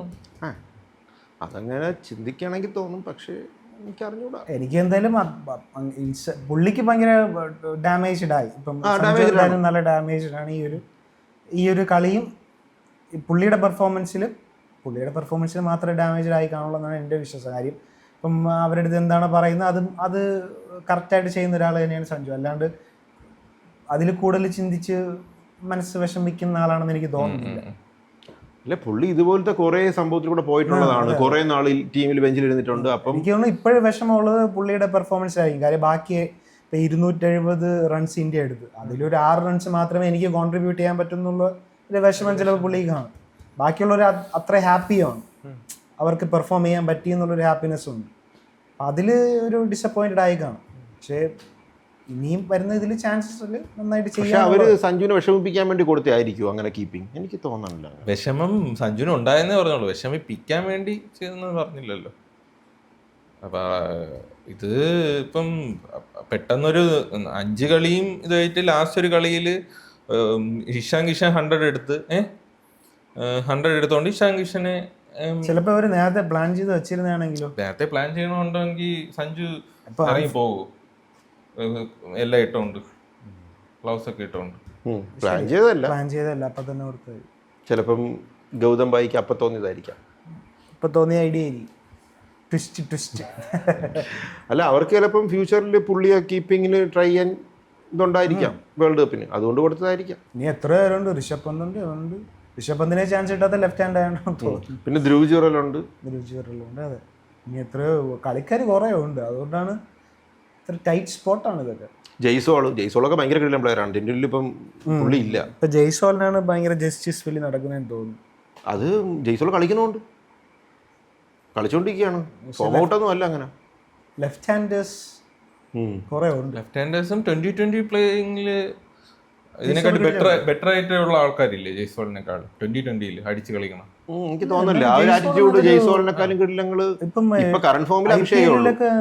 അതങ്ങനെ ചിന്തിക്കുകയാണെങ്കിൽ തോന്നും, പക്ഷേ എനിക്ക് അറിഞ്ഞൂടാ. എനിക്ക് എന്തായാലും പുള്ളിക്ക് ഭയങ്കര ഡാമേജ്ഡ് ആയി. ഇപ്പം നല്ല ഡാമേജ്ഡ് ആണ് ഈ ഒരു കളിയും. പുള്ളിയുടെ പെർഫോമൻസിൽ മാത്രമേ ഡാമേജ്ഡ് ആയി കാണുള്ളൂ എന്നാണ് എൻ്റെ വിശ്വാസം. കാര്യം ഇപ്പം അവരുടെ അടുത്ത് എന്താണ് പറയുന്നത് അത് കറക്റ്റായിട്ട് ചെയ്യുന്ന ഒരാൾ തന്നെയാണ് സഞ്ജു. അല്ലാണ്ട് അതിൽ കൂടുതൽ ചിന്തിച്ച് മനസ്സ് വിഷമിക്കുന്ന ആളാണെന്ന് എനിക്ക് തോന്നുന്നില്ല. അല്ല, പുള്ളി ഇതുപോലത്തെ കുറെ സംഭവത്തിൽ കൂടെ പോയിട്ടുള്ളതാണ്. കുറെ നാളിൽ ടീമിൽ ബെഞ്ചിൽ ഇരുന്നിട്ടുണ്ട്. അപ്പം എനിക്ക് തോന്നുന്നു ഇപ്പോഴും വിഷമമുള്ളത് പുള്ളിയുടെ പെർഫോമൻസ് ആയിരിക്കും. കാര്യം ബാക്കി ഇപ്പൊ 270 റൺസ് ഇന്ത്യ എടുത്തു, അതിലൊരു 6 റൺസ് മാത്രമേ എനിക്ക് കോൺട്രിബ്യൂട്ട് ചെയ്യാൻ പറ്റുന്നുള്ള ഒരു വിഷമം ചിലപ്പോൾ പുള്ളിക്ക് കാണും. ബാക്കിയുള്ളവർ അത്ര ഹാപ്പിയാണ്, അവർക്ക് പെർഫോം ചെയ്യാൻ പറ്റി എന്നുള്ളൊരു ഹാപ്പിനെസ് ഉണ്ട്. അതിൽ ഒരു ഡിസപ്പോയിന്റഡ് ആയി കാണും. പക്ഷേ ഇനിയും വരുന്ന ഇതിൽ ചാൻസസ് നന്നായിട്ട് ചെയ്യാം. അവര് സഞ്ജുവിനെ വിഷമിപ്പിക്കാൻ വേണ്ടി കൊടുത്തായിരിക്കും അങ്ങനെ കീപ്പിംഗ്, എനിക്ക് തോന്നുന്നില്ല. വിഷമം സഞ്ജുവിന് ഉണ്ടായെന്നേ പറഞ്ഞോളൂ, വിഷമിപ്പിക്കാൻ വേണ്ടി ചെയ്തെന്ന് പറഞ്ഞില്ലല്ലോ. അപ്പൊ ഇത് ഇപ്പം പെട്ടെന്നൊരു 5 കളിയും ഇതായിട്ട് ലാസ്റ്റ് ഒരു കളിയിൽ ഇഷാൻ കിഷൻ 100 എടുത്ത് 100 എടുത്തോണ്ട് ഇഷാൻ കിഷനെ ചിലപ്പോ അവര് നേരത്തെ പ്ലാൻ ചെയ്ത് വെച്ചിരുന്നാണെങ്കിലോ. നേരത്തെ പ്ലാൻ ചെയ്യണമെന്നുണ്ടെങ്കിൽ സഞ്ജു ഇറങ്ങി പോകും, എല്ലാം ഇട്ടോണ്ട്, ഗ്ലൗസ് ഒക്കെ ഇട്ടോണ്ട്. പ്ലാൻ ചെയ്തല്ല അപ്പൊ തന്നെ കൊടുത്തത്. ചിലപ്പം ഗൗതം ഭായിക്ക് അപ്പൊ തോന്നിയതായിരിക്കാം, ഇപ്പൊ തോന്നിയ ഐഡിയ ട്വിസ്റ്റ്. അല്ല, അവർക്ക് ചിലപ്പം ഫ്യൂച്ചറിൽ പുള്ളിയെ കീപ്പിങ്ങിന് ട്രൈ ചെയ്യാൻ ഇതുണ്ടായിരിക്കാം വേൾഡ് കപ്പിന്, അതുകൊണ്ട് കൊടുത്തതായിരിക്കാം. ഇനി എത്ര പേരുണ്ട്? ഋഷഭ് പന്തുണ്ട്, അതുകൊണ്ട് ഋഷഭ് പന്തിനെ ചാൻസ് കിട്ടാത്ത ലെഫ്റ്റ് ഹാൻഡ് ആയതുകൊണ്ട് തോന്നുന്നു. പിന്നെ ധ്രുവ് ജുറലുണ്ട്. അതെ, ഇനി എത്രയോ കളിക്കാർ കുറേ ഉണ്ട്, അതുകൊണ്ടാണ് ടൈറ്റ് സ്പോട്ടാണ് ഇതൊക്കെ. ജയ്സോളൊക്കെ ഭയങ്കര ക്രിക്കറ്റ് പ്ലെയർ ആണ്. ഇന്ത്യയിൽ ഇപ്പം പുള്ളി ഇല്ല. ഇപ്പൊ ജയ്സോളിനാണ് ഭയങ്കര ജസ്റ്റിസ് ഫീൽ നടക്കുന്നതെന്ന് തോന്നുന്നു. അത് ജയ്സോൾ കളിക്കുന്നുണ്ട്, കളിച്ചോണ്ടിരിക്കുകയാണ്, ഫോം ഔട്ടൊന്നും അല്ല. അങ്ങനെ ലെഫ്റ്റ് ഹാൻഡേഴ്സ് കുറെ ഉണ്ട്. ലെഫ്റ്റ് ഹാൻഡേഴ്സും 2020 പ്ലേയിങ്ങില് ഇതിനെക്കാട്ടി ബെറ്റർ ആയിട്ടുള്ള ആൾക്കാരില്ലേ ജയ്സോളിനെക്കാൾ 2020 അടിച്ച് കളിക്കണം. എനിക്ക് തോന്നുന്നില്ല ആ ഒരു ആറ്റിറ്റ്യൂഡ് ജയ്സോളിനെക്കാളും കിടിലങ്ങള് ഇപ്പൊ കറന്റ് ഫോമിൽ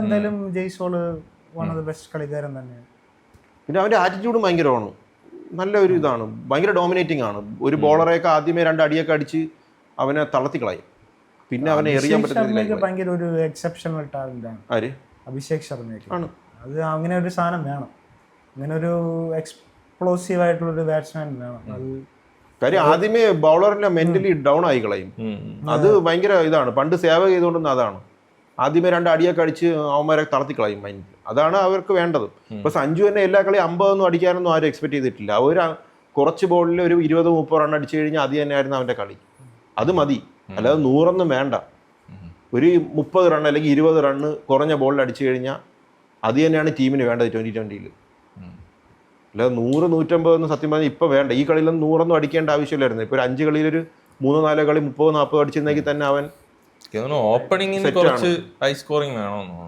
എന്തായാലും ജയ്സോള് വൺ ഓഫ് ദി ബെസ്റ്റ് കളിക്കാരൻ തന്നെയാണ്. പിന്നെ അവന്റെ ആറ്റിറ്റ്യൂഡും ഭയങ്കരമാണ്, നല്ല ഒരു ഇതാണ്, ഭയങ്കര ഡോമിനേറ്റിംഗ് ആണ്. ഒരു ബോളറെയൊക്കെ ആദ്യമേ 2 അടിയൊക്കെ അടിച്ച് അവനെ തളർത്തി കളയും, പിന്നെ അവനെ എറിയാൻ പറ്റുന്ന ഭയങ്കര ഒരു എക്സെപ്ഷണൽ ടാലന്റ് ആണ്. ആര്? അഭിഷേക് ശർമ്മയൊക്കെ ആണ്. അത് അങ്ങനെ ഒരു സാധനം വേണം, അങ്ങനെ ഒരു എക്സ്പ്ലോസീവ് ആയിട്ടുള്ള ഒരു ബാറ്റ്സ്മാൻ വേണം. അത് കാര്യം ആദ്യമേ ബൗളറിനെ മെന്റലി ഡൗൺ ആയി കളയും, അത് ഭയങ്കര ഇതാണ്. പണ്ട് സേവ ചെയ്തുകൊണ്ടുവന്ന അതാണ്, ആദ്യമേ 2 അടിയൊക്കെ അടിച്ച് അവന്മാരെ തളർത്തി കളയും മൈൻഡിൽ. അതാണ് അവർക്ക് വേണ്ടത്. ഇപ്പൊ സഞ്ജു തന്നെ എല്ലാ കളിയും 50 അടിക്കാനൊന്നും ആരും എക്സ്പെക്ട് ചെയ്തിട്ടില്ല. അവർ കുറച്ച് ബോളിൽ ഒരു 20-30 റൺ അടിച്ചു കഴിഞ്ഞാൽ അത് തന്നെയായിരുന്നു അവന്റെ കളി, അത് മതി. അല്ലാതെ 100 വേണ്ട. ഒരു 30 റൺ അല്ലെങ്കിൽ 20 റണ്ണ് കുറഞ്ഞ ബോളിൽ അടിച്ചു കഴിഞ്ഞാൽ അത് തന്നെയാണ് ടീമിന് വേണ്ടത് 2020. അല്ലാതെ 100-150 സത്യം പറഞ്ഞാൽ ഇപ്പൊ വേണ്ട. ഈ കളിയിലൊന്നും 100 അടിക്കേണ്ട ആവശ്യമില്ലായിരുന്നു. ഇപ്പൊ ഒരു 5 കളിയിൽ ഒരു 3-4 കളി 30-40 അടിച്ചിരുന്നെങ്കിൽ തന്നെ അവൻ ഓപ്പണിംഗിന് കുറച്ച് ഹൈ സ്കോറിംഗ് വേണമെന്ന്,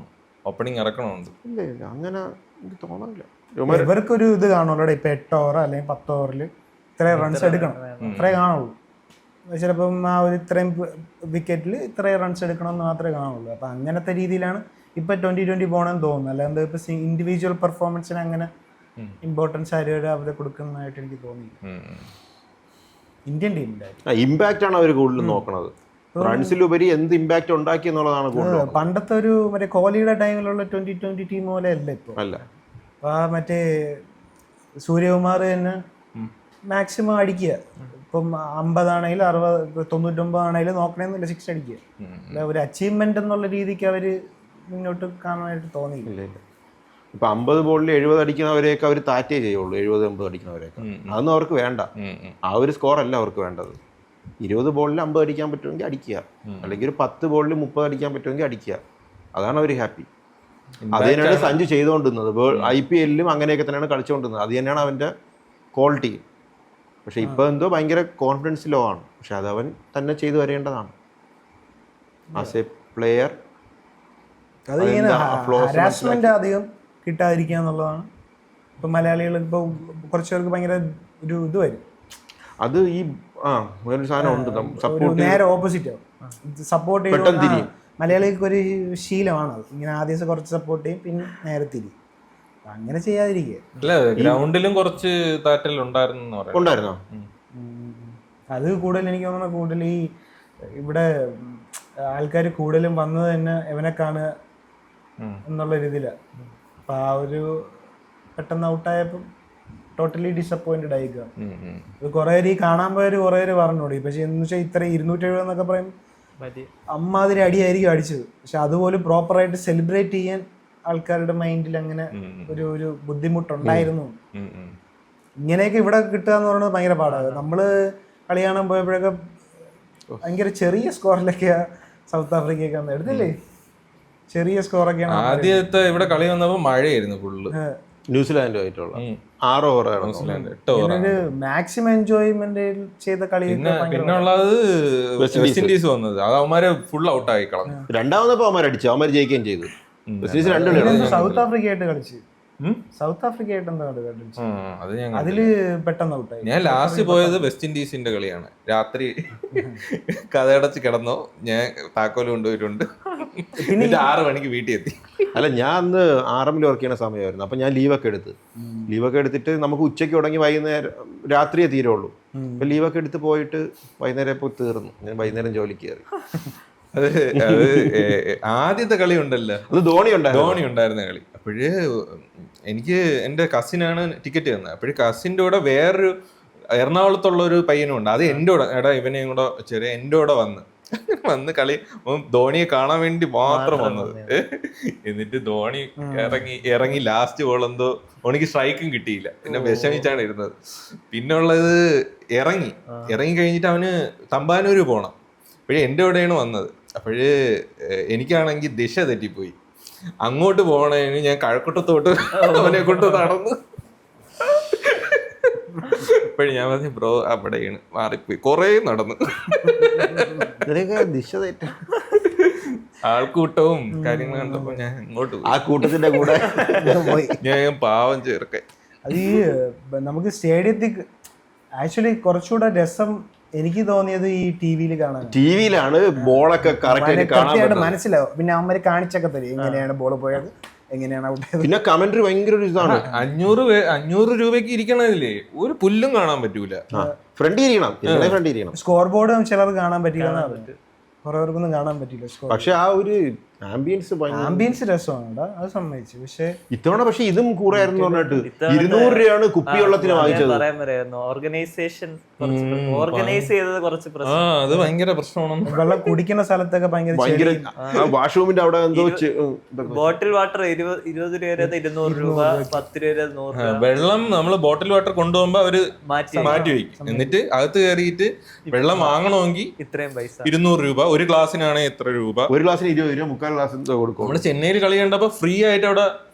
ഓപ്പണിംഗ് ഇറക്കണമുണ്ട്. ഇല്ല അങ്ങനെ എനിക്ക് തോന്നുന്നില്ല. ഇവർക്കൊരു ഇത് കാണുമല്ലോ, ഇപ്പൊ 8 ഓവർ അല്ലെങ്കിൽ 10 ഓവറിൽ ഇത്രയും റൺസ് എടുക്കണം, അത്രേ കാണുള്ളൂ. ചിലപ്പം ആ ഒരു ഇത്രയും വിക്കറ്റിൽ ഇത്രയും റൺസ് എടുക്കണം എന്ന് മാത്രമേ കാണുള്ളൂ. അപ്പൊ അങ്ങനത്തെ രീതിയിലാണ് ഇപ്പൊ 2020 പോകണമെന്ന് തോന്നുന്നു. അല്ലാണ്ട് ഇപ്പൊ ഇൻഡിവിജ്വൽ പെർഫോമൻസിന് അങ്ങനെ ഇമ്പോർട്ടൻസ് അവരെ കൊടുക്കുന്നതായിട്ട് എനിക്ക് തോന്നി. ഇന്ത്യൻ ടീമിന്റെ ഇമ്പാക്ട് ആണ് അവർ കൂടുതൽ നോക്കണത്, റൺസിലുപരി എന്ത് ഇമ്പാക്ട് ഉണ്ടാക്കി എന്നുള്ളതാണ് കൂടുതൽ. പണ്ടത്തെ ഒരു മറ്റേ കോഹ്ലിയുടെ ടൈമിലുള്ള 2020 ടീം പോലെ അല്ല ഇപ്പൊ. അപ്പൊ മറ്റേ സൂര്യകുമാർ തന്നെ മാക്സിമം അടിക്കുക. ഇപ്പം 50 ആണെങ്കിലും 60, 99 ആണെങ്കിലും നോക്കണമെന്നില്ല, 6 അടിക്കുക. ഒരു അച്ചീവ്മെന്റ് എന്നുള്ള രീതിക്ക് അവര് മുന്നോട്ട് കാണാനായിട്ട് തോന്നിയില്ല. ഇപ്പൊ 50 ബോളിൽ 70 അടിക്കുന്നവരെയൊക്കെ അവർ താറ്റേ ചെയ്യുള്ളൂ, 70-80 അടിക്കുന്നവരെയൊക്കെ. അതൊന്നും അവർക്ക് വേണ്ട, ആ ഒരു സ്കോർ അല്ല അവർക്ക് വേണ്ടത്. 20 ബോളിൽ 50 അടിക്കാൻ പറ്റുമെങ്കിൽ അടിക്കുക, അല്ലെങ്കിൽ ഒരു 10 ബോളിൽ 30 അടിക്കാൻ പറ്റുമെങ്കിൽ അടിക്കുക, അതാണ് അവർ ഹാപ്പി. അത് തന്നെയാണ് സഞ്ജു ചെയ്തുകൊണ്ടിരുന്നത്. IPL-ലും അങ്ങനെയൊക്കെ തന്നെയാണ് കളിച്ചുകൊണ്ടിരുന്നത്. അത് തന്നെയാണ് അവന്റെ ക്വാളിറ്റി. പക്ഷെ ഇപ്പൊ എന്തോ ഭയങ്കര കോൺഫിഡൻസ് ലോ ആണ്. പക്ഷെ അതവൻ തന്നെ ചെയ്തു വരേണ്ടതാണ് ആസ് എ പ്ലെയർ. അത് ഇങ്ങനെ ഹരാസ്മെന്റ് അധികം കിട്ടാതിരിക്കുക എന്നുള്ളതാണ്. ഇപ്പൊ മലയാളികൾ ഇപ്പൊ കുറച്ചു പേർക്ക് ഭയങ്കര ഒരു ഇത് വരും. അത് ഈ വേറൊരു സാധനം ഉണ്ട്, സപ്പോർട്ട് നേരെ ഓപ്പോസിറ്റ് ആവും. സപ്പോർട്ട് ചെയ്യും മലയാളികൾക്ക് ഒരു ശീലമാണ് അത്. ഇങ്ങനെ ആദ്യം കുറച്ച് സപ്പോർട്ട് ചെയ്യും, പിന്നെ നേരെ തിരിയും. അങ്ങനെ ചെയ്യാതിരിക്കുക. അല്ല, ഗ്രൗണ്ടിലും കുറച്ച് താറ്റൽ ഉണ്ടായിരുന്നോ? അത് കൂടുതൽ എനിക്ക് തോന്നുന്നു കൂടുതൽ ഈ ഇവിടെ ആൾക്കാർ കൂടുതലും വന്നത് തന്നെ എവനെ കാണുക എന്നുള്ള രീതിയിലാണ്. അപ്പൊ ആ ഒരു പെട്ടെന്ന് ഔട്ടായപ്പോൾ ടോട്ടലി ഡിസപ്പോയിന്റഡ് ആയിക്കുക. കുറെ പേര് ഈ കാണാൻ പോയവര് കുറെ പേര് പറഞ്ഞോടി. പക്ഷെ എന്ന് വെച്ചാൽ ഇത്ര 270 എന്നൊക്കെ പറയും അമ്മാതിരി അടിയായിരിക്കും അടിച്ചത്. പക്ഷെ അതുപോലും പ്രോപ്പറായിട്ട് സെലിബ്രേറ്റ് ചെയ്യാൻ ആൾക്കാരുടെ മൈൻഡിൽ അങ്ങനെ ഒരു ബുദ്ധിമുട്ടുണ്ടായിരുന്നു. ഇങ്ങനെയൊക്കെ ഇവിടെ കിട്ടുക എന്ന് പറയുന്നത് ഭയങ്കര പാടാണ്. നമ്മള് കളി കാണാൻ പോയപ്പോഴൊക്കെ ഭയങ്കര ചെറിയ സ്കോറിലൊക്കെ സൗത്ത് ആഫ്രിക്കയൊക്കെ വന്ന് എടുത്തില്ലേ, ചെറിയ സ്കോറൊക്കെയാണ്. ആദ്യത്തെ ഇവിടെ കളി വന്നപ്പോ മഴയായിരുന്നു ഫുള്ള്. ന്യൂസിലാൻഡുമായിട്ടുള്ള 6 ഓവറാണ് ന്യൂസിലാൻഡ്. മാക്സിമം എൻജോയ്മെന്റ് ചെയ്ത കളി. പിന്നെ ഉള്ളത് വെസ്റ്റ് ഇൻഡീസ് വന്നത്, അത് അവന്മാര് ഫുൾ ഔട്ട് ആയി കളഞ്ഞു. രണ്ടാമതപ്പോ അവന്മാർ അടിച്ചു, അവന്മാർ ജയിക്കുകയും ചെയ്തു. സൗത്ത് ആഫ്രിക്ക ആയിട്ട് കളിച്ചു. സൗത്ത് ആഫ്രിക്ക ആയിട്ട് എന്താ കളിച്ചു, അതില് പെട്ടെന്ന് ഔട്ടായി. ഞാൻ ലാസ്റ്റ് പോയത് വെസ്റ്റ് ഇൻഡീസിന്റെ കളിയാണ്. രാത്രി കഥയടച്ച് കിടന്നോ, ഞാൻ താക്കോല് കൊണ്ടുപോയിട്ടുണ്ട്. പിന്നെ 6 മണിക്ക് വീട്ടിൽ എത്തി. അല്ല, ഞാൻ അന്ന് RM വർക്ക് ചെയ്യുന്ന സമയമായിരുന്നു. അപ്പൊ ഞാൻ ലീവൊക്കെ എടുത്തിട്ട് നമുക്ക് ഉച്ചയ്ക്ക് തുടങ്ങി വൈകുന്നേരം രാത്രിയേ തീരുള്ളൂ. അപ്പൊ ലീവൊക്കെ എടുത്ത് പോയിട്ട് വൈകുന്നേരം ഇപ്പോൾ തീർന്നു. ഞാൻ വൈകുന്നേരം ജോലിക്ക് കയറി. അത് ആദ്യത്തെ കളി ഉണ്ടല്ലോ, അത് ധോണി ഉണ്ടായിരുന്ന കളി. അപ്പോഴ് എനിക്ക് എൻ്റെ കസിനാണ് ടിക്കറ്റ് തന്നത്. അപ്പോഴ് കസിൻ്റെ കൂടെ വേറൊരു എറണാകുളത്തുള്ള ഒരു പയ്യനും ഉണ്ട്. അത് എൻ്റെ കൂടെ ഇവനെയും കൂടെ എൻ്റെ കൂടെ വന്ന് കളി ധോണിയെ കാണാൻ വേണ്ടി മാത്രം വന്നത്. എന്നിട്ട് ധോണി ഇറങ്ങി ലാസ്റ്റ് ബോൾ എന്തോ ധോണിക്ക് സ്ട്രൈക്കും കിട്ടിയില്ല. പിന്നെ വിഷമിച്ചാണ് ഇരുന്നത്. പിന്നെ ഉള്ളത് ഇറങ്ങി കഴിഞ്ഞിട്ട് അവന് തമ്പാനൂര് പോണം. അപ്പോഴേ എൻ്റെ കൂടെയാണ് വന്നത്. അപ്പോഴ് എനിക്കാണെങ്കിൽ ദിശ തെറ്റിപ്പോയി. അങ്ങോട്ട് പോകണേന് ഞാൻ കഴക്കൂട്ടത്തോട്ട് അവനെ കൊണ്ട് നടന്നു. അപ്പോഴും ഞാൻ പറഞ്ഞു ബ്രോ അവിടെയാണ്, മാറിപ്പോയി. കൊറേ നടന്നു. ദിശ തെറ്റ ആൾക്കൂട്ടവും കാര്യങ്ങളും കണ്ടപ്പോ ഞാൻ ഇങ്ങോട്ട് പോയി. ആ കൂട്ടത്തിന്റെ കൂടെ ഞാൻ പാവം ചേർക്കെ. അത് ഈ നമുക്ക് സ്റ്റേഡിയത്തിൽ ആക്ച്വലി കുറച്ചുകൂടെ രസം എനിക്ക് തോന്നിയത് ഈ ടിവിയിലാണ് ബോളൊക്കെ കറക്റ്റ് മനസ്സിലാവും. പിന്നെ അവന്മാര് കാണിച്ചൊക്കെ തരും എങ്ങനെയാണ് ബോൾ പോയത്, എങ്ങനെയാണ് ഔട്ട് ചെയ്തത്. പിന്നെ കമന്ററി ഭയങ്കര ഇതാണ്. 500 രൂപയ്ക്ക് ഇരിക്കണതില്ലേ ഒരു പുല്ലും കാണാൻ പറ്റൂല. ഫ്രണ്ട് സ്കോർ ബോർഡ് ചിലർ കാണാൻ പറ്റില്ല, കുറേവർക്കൊന്നും കാണാൻ പറ്റില്ല. പക്ഷെ ആ ഒരു ആംബിയൻസ് രസമാണ്, അത് സമ്മതിച്ചു. പക്ഷെ ഇത്തവണ ഇതും കൂറായിരുന്നു പറഞ്ഞിട്ട് 200 രൂപയാണ് കുപ്പിവെള്ളത്തിന് വാങ്ങിച്ചത്. ഓർഗനൈസ് ചെയ്തത് കുറച്ച് അത് ഭയങ്കര പ്രശ്നമാണ്. വെള്ളം കുടിക്കുന്ന സ്ഥലത്തൊക്കെ ഭയങ്കര വാഷ്റൂമിന്റെ അവിടെ എന്തോ ബോട്ടിൽ വാട്ടർ 20 രൂപ 200 രൂപ 10 രൂപ 100 രൂപ. വെള്ളം നമ്മള് ബോട്ടിൽ വാട്ടർ കൊണ്ടുപോകുമ്പോ അവര് മാറ്റി വയ്ക്കും. എന്നിട്ട് അകത്ത് കയറിയിട്ട് വെള്ളം വാങ്ങണമെങ്കിൽ ഇത്രയും പൈസ 200 രൂപ. ഒരു ഗ്ലാസ്സിനാണ് എത്ര രൂപ? ഒരു ഗ്ലാസ്സിന് 20 രൂപ, 3/4 ഗ്ലാസ് കൊടുക്കും. നമ്മള് ചെന്നൈയിൽ കളി കണ്ടപ്പോ ഫ്രീ ആയിട്ട് അവിടെ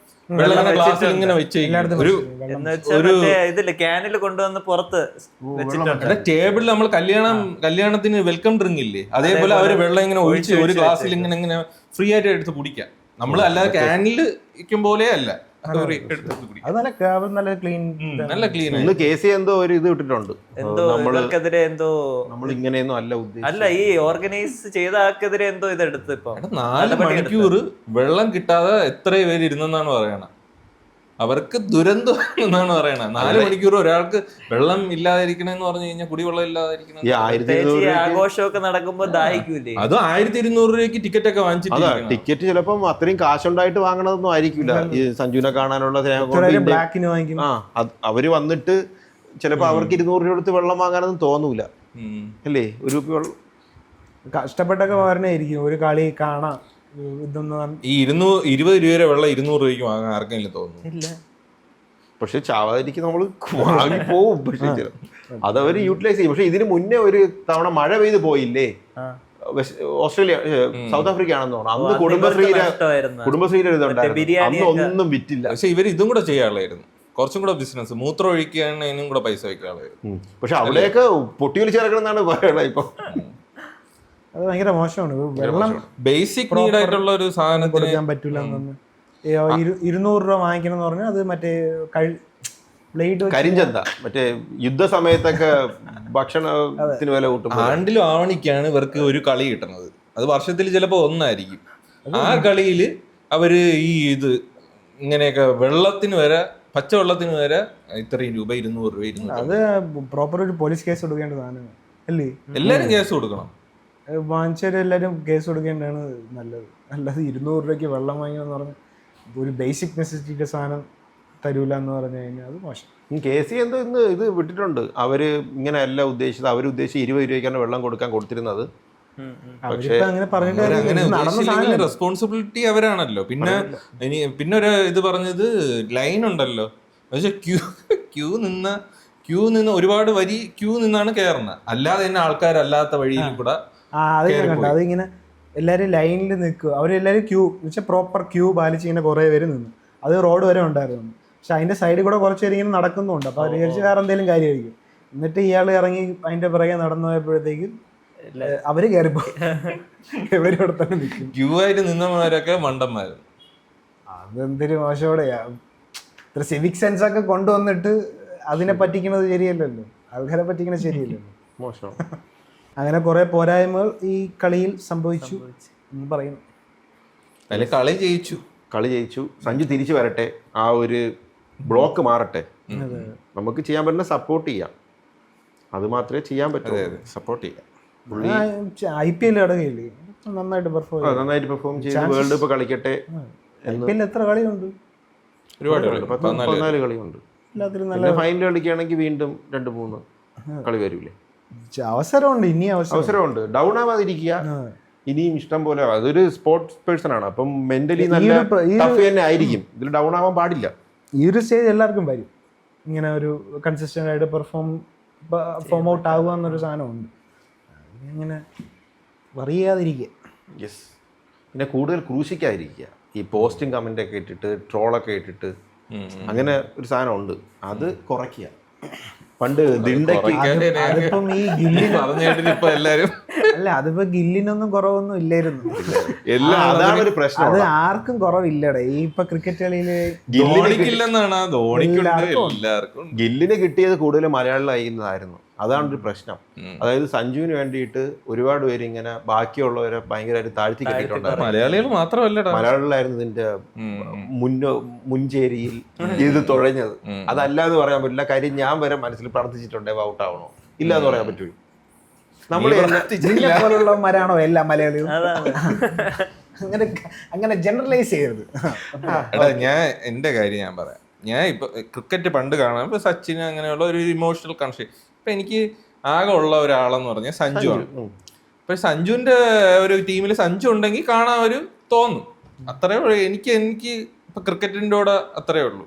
വെള്ളം ഗ്ലാസ്സിൽ ഇങ്ങനെ ക്യാനിൽ കൊണ്ടുവന്ന് പുറത്ത് ടേബിളിൽ നമ്മൾ കല്യാണത്തിന് വെൽക്കം ഡ്രിങ്ക് ഇല്ലേ, അതേപോലെ അവര് വെള്ളം ഇങ്ങനെ ഒഴിച്ച് ഒരു ഗ്ലാസ്സിൽ ഇങ്ങനെ ഫ്രീ ആയിട്ട് എടുത്ത് കുടിക്കാം. നമ്മൾ അല്ലാതെ ക്യാനിൽ ഇരിക്കും പോലെ അല്ല. നല്ല ക്ലീൻ. എന്തോ ഒരു ഇത് ഇട്ടിട്ടുണ്ട്, അല്ല ഈ ഓർഗനൈസ് ചെയ്ത ആൾക്കെതിരെ എന്തോ ഇതെടുത്ത്. ഇപ്പൊ 4 മണിക്കൂർ വെള്ളം കിട്ടാതെ എത്ര പേര് ഇരുന്നെന്നാണ് പറയണത്. അവർക്ക് ദുരന്തം എന്നാണ് പറയണത്. 4 മണിക്കൂർ ഒരാൾക്ക് വെള്ളം ഇല്ലാതിരിക്കണെന്ന് പറഞ്ഞു കഴിഞ്ഞാൽ, കുടിവെള്ളം ഇല്ലാതിരിക്കണം. ആഘോഷമൊക്കെ നടക്കുമ്പോ ദാഹിക്കൂലേ. അതും 1200 രൂപയ്ക്ക് ടിക്കറ്റ് ഒക്കെ വാങ്ങിച്ചിട്ട്. ടിക്കറ്റ് ചിലപ്പം അത്രയും കാശുണ്ടായിട്ട് വാങ്ങണതൊന്നും ആയിരിക്കില്ല. ഈ സഞ്ജുവിനെ കാണാനുള്ള അവര് വന്നിട്ട് ചിലപ്പോ അവർക്ക് 200 രൂപ കൊടുത്ത് വെള്ളം വാങ്ങാനൊന്നും തോന്നൂല അല്ലേ. ഒരു രൂപ വെള്ളം കഷ്ടപ്പെട്ടൊക്കെ പറഞ്ഞായിരിക്കും ഒരു കളി കാണാം. ഈ 20 രൂപയുടെ വെള്ളം 200 രൂപയ്ക്ക് വാങ്ങാൻ ആർക്കെങ്കിലും തോന്നുന്നു. പക്ഷെ ചാവാതിരിക്കും, നമ്മള് വാങ്ങി പോവും. പക്ഷെ അതവര് യൂട്ടിലൈസ് ചെയ്യും. പക്ഷെ ഇതിന് മുന്നേ ഒരു തവണ മഴ പെയ്ത് പോയില്ലേ, ഓസ്ട്രേലിയ സൗത്ത് ആഫ്രിക്ക ആണെന്ന് തോന്നുന്നു. അന്ന് കുടുംബശ്രീയുടെ ഇതുണ്ടായിരുന്നു, അന്ന് ഒന്നും വിറ്റില്ല. പക്ഷെ ഇവർ ഇതും കൂടെ ചെയ്യാറുള്ളായിരുന്നു. കുറച്ചും കൂടെ ബിസിനസ്, മൂത്രം ഒഴിക്കുകയാണ് അതിനും കൂടെ പൈസ വെക്കാളെ. പക്ഷെ അവിടെയൊക്കെ പൊട്ടിയൊലിച്ച് കിടക്കണമെന്നാണ് പറയണത് ഇപ്പൊ. അത് ഭയങ്കര മോശമാണ്. വെള്ളം ബേസിക് നീഡ് ആയിട്ടുള്ള ഒരു സാധനത്തിന് കൊടുക്കാൻ പറ്റൂല എന്നൊന്ന്. 200 രൂപ വാങ്ങിക്കണം എന്ന് പറഞ്ഞാൽ അത് മറ്റേ ബ്ലേഡ് കരിഞ്ചന്ത മറ്റേ യുദ്ധസമയത്തൊക്കെ ഭക്ഷണത്തിന് വില കൂട്ടും. ആണ്ടിലും ആവണിക്കാണ് ഇവർക്ക് ഒരു കളി കിട്ടുന്നത്. അത് വർഷത്തിൽ ചിലപ്പോ ഒന്നായിരിക്കും. ആ കളിയില് അവര് ഈ ഇത് ഇങ്ങനെയൊക്കെ വെള്ളത്തിന് വരെ, പച്ചവെള്ളത്തിന് വരെ ഇത്രയും രൂപ, 200 രൂപ, 200. അത് പ്രോപ്പർ ഒരു പോലീസ് കേസ് കൊടുക്കേണ്ട സാധനം അല്ലേ? എല്ലാരും കേസ് കൊടുക്കണം. വാങ്ങിച്ചവരെല്ലാരും കേസ് കൊടുക്കേണ്ടതാണ് നല്ലത്. അല്ലാതെ 200 രൂപയ്ക്ക് വെള്ളം വാങ്ങിയെന്ന് പറഞ്ഞാൽ ഒരു ബേസിക് നെസസിറ്റിയുടെ സാധനം തരൂല എന്ന് പറഞ്ഞു കഴിഞ്ഞാൽ അത് മോശം. KC എന്തോ ഇന്ന് ഇത് വിട്ടിട്ടുണ്ട്. അവര് ഇങ്ങനെ അല്ല ഉദ്ദേശിച്ചത്. അവരുദ്ദേശിച്ച് 20 രൂപയ്ക്കാണ് വെള്ളം കൊടുത്തിരുന്നത്. അങ്ങനെ പറഞ്ഞിട്ട് റെസ്പോൺസിബിലിറ്റി അവരാണല്ലോ. പിന്നെ ഒരു ഇത് പറഞ്ഞത് ലൈൻ ഉണ്ടല്ലോ, ക്യൂ നിന്ന് ഒരുപാട് വരി ക്യൂ നിന്നാണ് കയറുന്നത്. അല്ലാതെ തന്നെ ആൾക്കാരല്ലാത്ത വഴിയിൽ കൂടെ അതിങ്ങനെ എല്ലാരും ലൈനിൽ നിൽക്കുക. അവരെല്ലാരും ക്യൂ വെച്ചാൽ പ്രോപ്പർ ക്യൂ പാലിച്ച് ഇങ്ങനെ കുറെ പേര് നിന്നു. അത് റോഡ് വരെ ഉണ്ടായിരുന്നു. പക്ഷെ അതിന്റെ സൈഡിൽ കൂടെ കുറച്ച് പേര് ഇങ്ങനെ നടക്കുന്നുണ്ട്. അപ്പൊ അവർ വിചാരിച്ച് വേറെ എന്തെങ്കിലും കാര്യമായിരിക്കും. എന്നിട്ട് ഇയാൾ ഇറങ്ങി അതിന്റെ പിറകെ നടന്നു പോയപ്പോഴത്തേക്കും അവര് കയറിപ്പോയി. ഇവരവിടെ തന്നെ നിൽക്കും. ക്യൂ ആയിട്ട് നിന്നവരൊക്കെ മണ്ടന്മാര്. അതെന്തൊരു മോശോടെയാ. ഇത്ര സിവിക് സെൻസ് ഒക്കെ കൊണ്ടുവന്നിട്ട് അതിനെ പറ്റിക്കണത് ശരിയല്ലല്ലോ. ആൾക്കാരെ പറ്റിക്കണത് ശരിയല്ലല്ലോ. മോശം. അങ്ങനെ കുറെ പോരായ്മകൾ ഈ കളിയിൽ സംഭവിച്ചു എന്ന് പറയുന്നു. അതിൽ കളി ജയിച്ചു. സഞ്ജു തിരിച്ചു വരട്ടെ, ആ ഒരു ബ്ലോക്ക് മാറട്ടെ. നമുക്ക് ചെയ്യാൻ പറ്റുന്ന സപ്പോർട്ട് ചെയ്യാം. അത് മാത്രമേ ചെയ്യാൻ പറ്റൂ. സപ്പോർട്ട് ചെയ്യാം. IPL അടങ്ങിയില്ലേ, നന്നായിട്ട് പെർഫോം ചെയ്ത് വേൾഡ് കപ്പ് കളിക്കട്ടെ. IPL എത്ര കളിയുണ്ട്? ഒരുപാട് 14 കളിയുണ്ട്. ഫൈനൽ കളിക്കുകയാണെങ്കിൽ വീണ്ടും 2-3 കളി വരൂലേ. അവസരമുണ്ട്, ഇനി അവസരമുണ്ട്. ഡൗൺ ആവാതിരിക്കുക. ഇനിയും ഇഷ്ടം പോലെ. അതൊരു സ്പോർട്സ് പേഴ്സൺ ആണ്. അപ്പം മെന്റലി നല്ല ടഫ് തന്നെ ആയിരിക്കും. ഇതിൽ ഡൗൺ ആവാൻ പാടില്ല. ഈ ഒരു സ്റ്റേജ് എല്ലാവർക്കും വരും. ഇങ്ങനെ ഒരു കൺസിസ്റ്റന്റ് ആയിട്ട് ഫോം ഔട്ട് ആവുക എന്നൊരു സാധനമുണ്ട്. ഇങ്ങനെ വറിയാതിരിക്കുക. യെസ്. പിന്നെ കൂടുതൽ ക്രൂശിക്കാതിരിക്കുക. ഈ പോസ്റ്റും കമന്റ് ഒക്കെ ഇട്ടിട്ട് ട്രോളൊക്കെ ഇട്ടിട്ട് അങ്ങനെ ഒരു സാധനം ഉണ്ട്. അത് കുറയ്ക്കുക. പണ്ട് അതിപ്പം ഈ ഗില്ലിന് എല്ലാരും അല്ല, അതിപ്പോ ഗില്ലിനൊന്നും കുറവൊന്നും ഇല്ലായിരുന്നു. അതാണ് ഒരു പ്രശ്നം. അത് ആർക്കും കുറവില്ലടേ. ഈ ഇപ്പൊ ക്രിക്കറ്റ് കളിയില് ഗില്ലിന് കിട്ടിയത് കൂടുതൽ മലയാളികളായിരുന്നതായിരുന്നു. അതാണ് ഒരു പ്രശ്നം. അതായത് സഞ്ജുവിന് വേണ്ടിയിട്ട് ഒരുപാട് പേര് ഇങ്ങനെ ബാക്കിയുള്ളവരെ ഭയങ്കരമായിട്ട് താഴ്ത്തി കെട്ടിയിട്ടുണ്ടായിരുന്നു. മലയാളികൾ മാത്രമല്ല, മലയാളികളായിരുന്നു ഇതിന്റെ മുൻചേരിയിൽ ഇത് തുഴഞ്ഞത്. അതല്ലാന്ന് പറയാൻ പറ്റില്ല. കാര്യം ഞാൻ വരെ മനസ്സിൽ പ്രാർത്ഥിച്ചിട്ടുണ്ടേ ഔട്ട് ആവണോ ഇല്ല എന്ന് പറയാൻ പറ്റൂ. പോലുള്ളവന്മാരാണോ എല്ലാ മലയാളികളും? അങ്ങനെ ജനറലൈസ് ചെയ്യരുത്. ഞാൻ എന്റെ കാര്യം ഞാൻ പറയാം. ഞാൻ ഇപ്പൊ ക്രിക്കറ്റ് പണ്ട് കാണാൻ ഇപ്പൊ സച്ചിൻ അങ്ങനെയുള്ള ഒരു ഇമോഷണൽ കണക്ഷൻ. ഇപ്പൊ എനിക്ക് ആകെ ഉള്ള ഒരാളെന്ന് പറഞ്ഞാൽ സഞ്ജു ആണ്. ഇപ്പൊ സഞ്ജുവിന്റെ ഒരു ടീമിൽ സഞ്ജു ഉണ്ടെങ്കിൽ കാണാൻ ഒരു തോന്നും. അത്രേ ഉള്ളൂ. എനിക്ക് ഇപ്പൊ ക്രിക്കറ്റിൻ്റെ കൂടെ അത്രേ ഉള്ളൂ.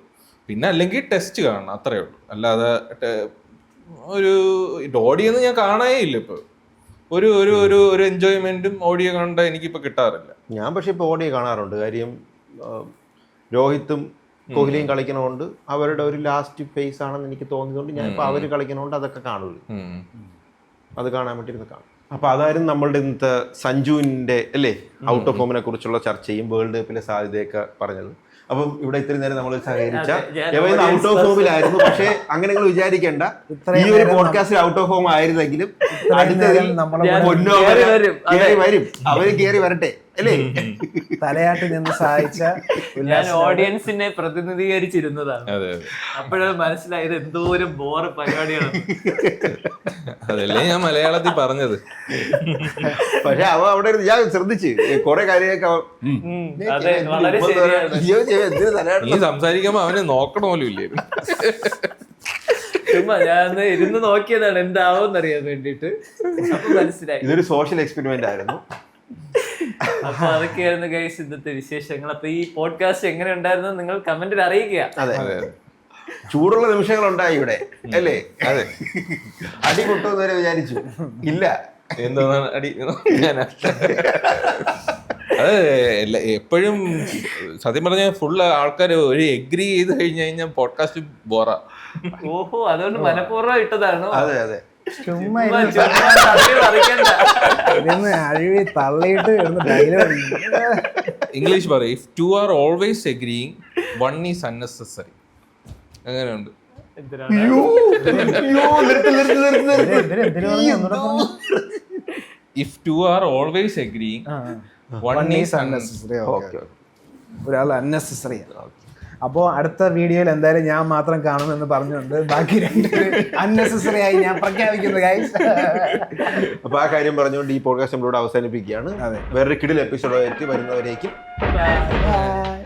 പിന്നെ അല്ലെങ്കിൽ ടെസ്റ്റ് കാണണം, അത്രേ ഉള്ളൂ. അല്ലാതെ ഒരു ഓഡിയൊന്നും ഞാൻ കാണാനേ ഇല്ല. ഇപ്പൊ ഒരു ഒരു ഒരു ഒരു എൻജോയ്മെന്റും ഓഡിയോ കണ്ട എനിക്കിപ്പോ കിട്ടാറില്ല. ഞാൻ പക്ഷെ ഇപ്പൊ ഓഡിയോ കാണാറുണ്ട്. കാര്യം രോഹിത്തും കോഹ്ലിയും കളിക്കണോണ്ട് അവരുടെ ഒരു ലാസ്റ്റ് ഫേസ് ആണെന്ന് എനിക്ക് തോന്നിയതുകൊണ്ട് ഞാൻ ഇപ്പൊ അവര് കളിക്കണോണ്ട് അതൊക്കെ കാണുള്ളൂ. അത് കാണാൻ വേണ്ടിയിരുന്ന് കാണും. അപ്പൊ അതായിരുന്നു നമ്മളുടെ ഇന്നത്തെ സഞ്ജുവിന്റെ അല്ലേ ഔട്ട് ഓഫ് ഫോമിനെ കുറിച്ചുള്ള ചർച്ചയും വേൾഡ് കപ്പിലെ സാധ്യതയൊക്കെ പറഞ്ഞത്. അപ്പം ഇവിടെ ഇത്രയും നേരം നമ്മൾ സഹകരിച്ച ഔട്ട് ഓഫ് ഫോമിലായിരുന്നു. പക്ഷെ അങ്ങനെ നിങ്ങൾ വിചാരിക്കേണ്ട, ഈ ഒരു പോഡ്കാസ്റ്റിൽ ഔട്ട് ഓഫ് ഫോം ആയിരുന്നെങ്കിലും അടുത്തതിൽ വരും. അവര് കയറി വരട്ടെ അല്ലേ. തലയാട്ടി നിന്ന് സഹായിച്ച ഞാൻ ഓഡിയൻസിനെ പ്രതിനിധീകരിച്ചിരുന്നതാണ്. അപ്പോഴത് മനസ്സിലായത് എന്തോ ഒരു ബോറ് പരിപാടിയാണ്. അതല്ലേ ഞാൻ മലയാളത്തിൽ പറഞ്ഞത്. പക്ഷെ അവ അവിടെ ഞാൻ ശ്രദ്ധിച്ച് കുറെ കാര്യമൊക്കെ വളരെ ശരിയാണ്. നീ സംസാരിക്കുമ്പോ അവനെ നോക്കണമല്ലോ ഇല്ലേ. ചുമ്മാ ഞാൻ ഇരുന്ന് നോക്കിയതാണ് എന്താവോന്ന് അറിയാൻ വേണ്ടിട്ട്. അപ്പൊ മനസ്സിലായി ഇതൊരു സോഷ്യൽ എക്സ്പെരിമെന്റ് ആയിരുന്നു. അപ്പൊ അതൊക്കെയായിരുന്നു ഗൈസ് ഇന്നത്തെ വിശേഷങ്ങൾ. അപ്പൊ ഈ പോഡ്കാസ്റ്റ് എങ്ങനെ ഉണ്ടായിരുന്നു നിങ്ങൾ കമന്റിൽ അറിയിക്കുക. അതെ, ചൂടുള്ള നിമിഷങ്ങൾ ഉണ്ടായി ഇവിടെ അല്ലേ. അതെ, അടി പൊട്ടുമെന്ന് വരെ വിചാരിച്ചു. ഇല്ല, എന്താണ് അടി. അത് എപ്പോഴും സത്യം പറഞ്ഞ ഫുള്ള് ആൾക്കാർ ഒരു എഗ്രി ചെയ്ത് കഴിഞ്ഞാൽ പോഡ്കാസ്റ്റ് ബോറാ. ഓഹോ, അതുകൊണ്ട് മനഃപൂർവ്വം ഇട്ടതാണോ? അതെ അതെ, ചുമ്മാ അറിയിക്കണ്ട. ഇരുന്ന് അഴിവി തള്ളിയിട്ട് ഡയലോഗ്. ഇംഗ്ലീഷ് പറയും, if two are always agreeing one is unnecessary. അങ്ങനെയുണ്ട്. If two are always agreeing one is unnecessary. ഒരാൾ അൺനെസസറി. അപ്പോൾ അടുത്ത വീഡിയോയിൽ എന്തായാലും ഞാൻ മാത്രം കാണുമെന്ന് പറഞ്ഞുകൊണ്ട് ബാക്കി 2 അൺനെസസറി ആയി ഞാൻ പ്രഖ്യാപിക്കുന്നു ഗൈസ്. അപ്പൊ ആ കാര്യം പറഞ്ഞുകൊണ്ട് ഈ പോഡ്കാസ്റ്റ് നമ്മളോട് അവസാനിപ്പിക്കുകയാണ്. വേറൊരു കിടിൽ എപ്പിസോഡ് വരുന്നവരേക്കും Bye.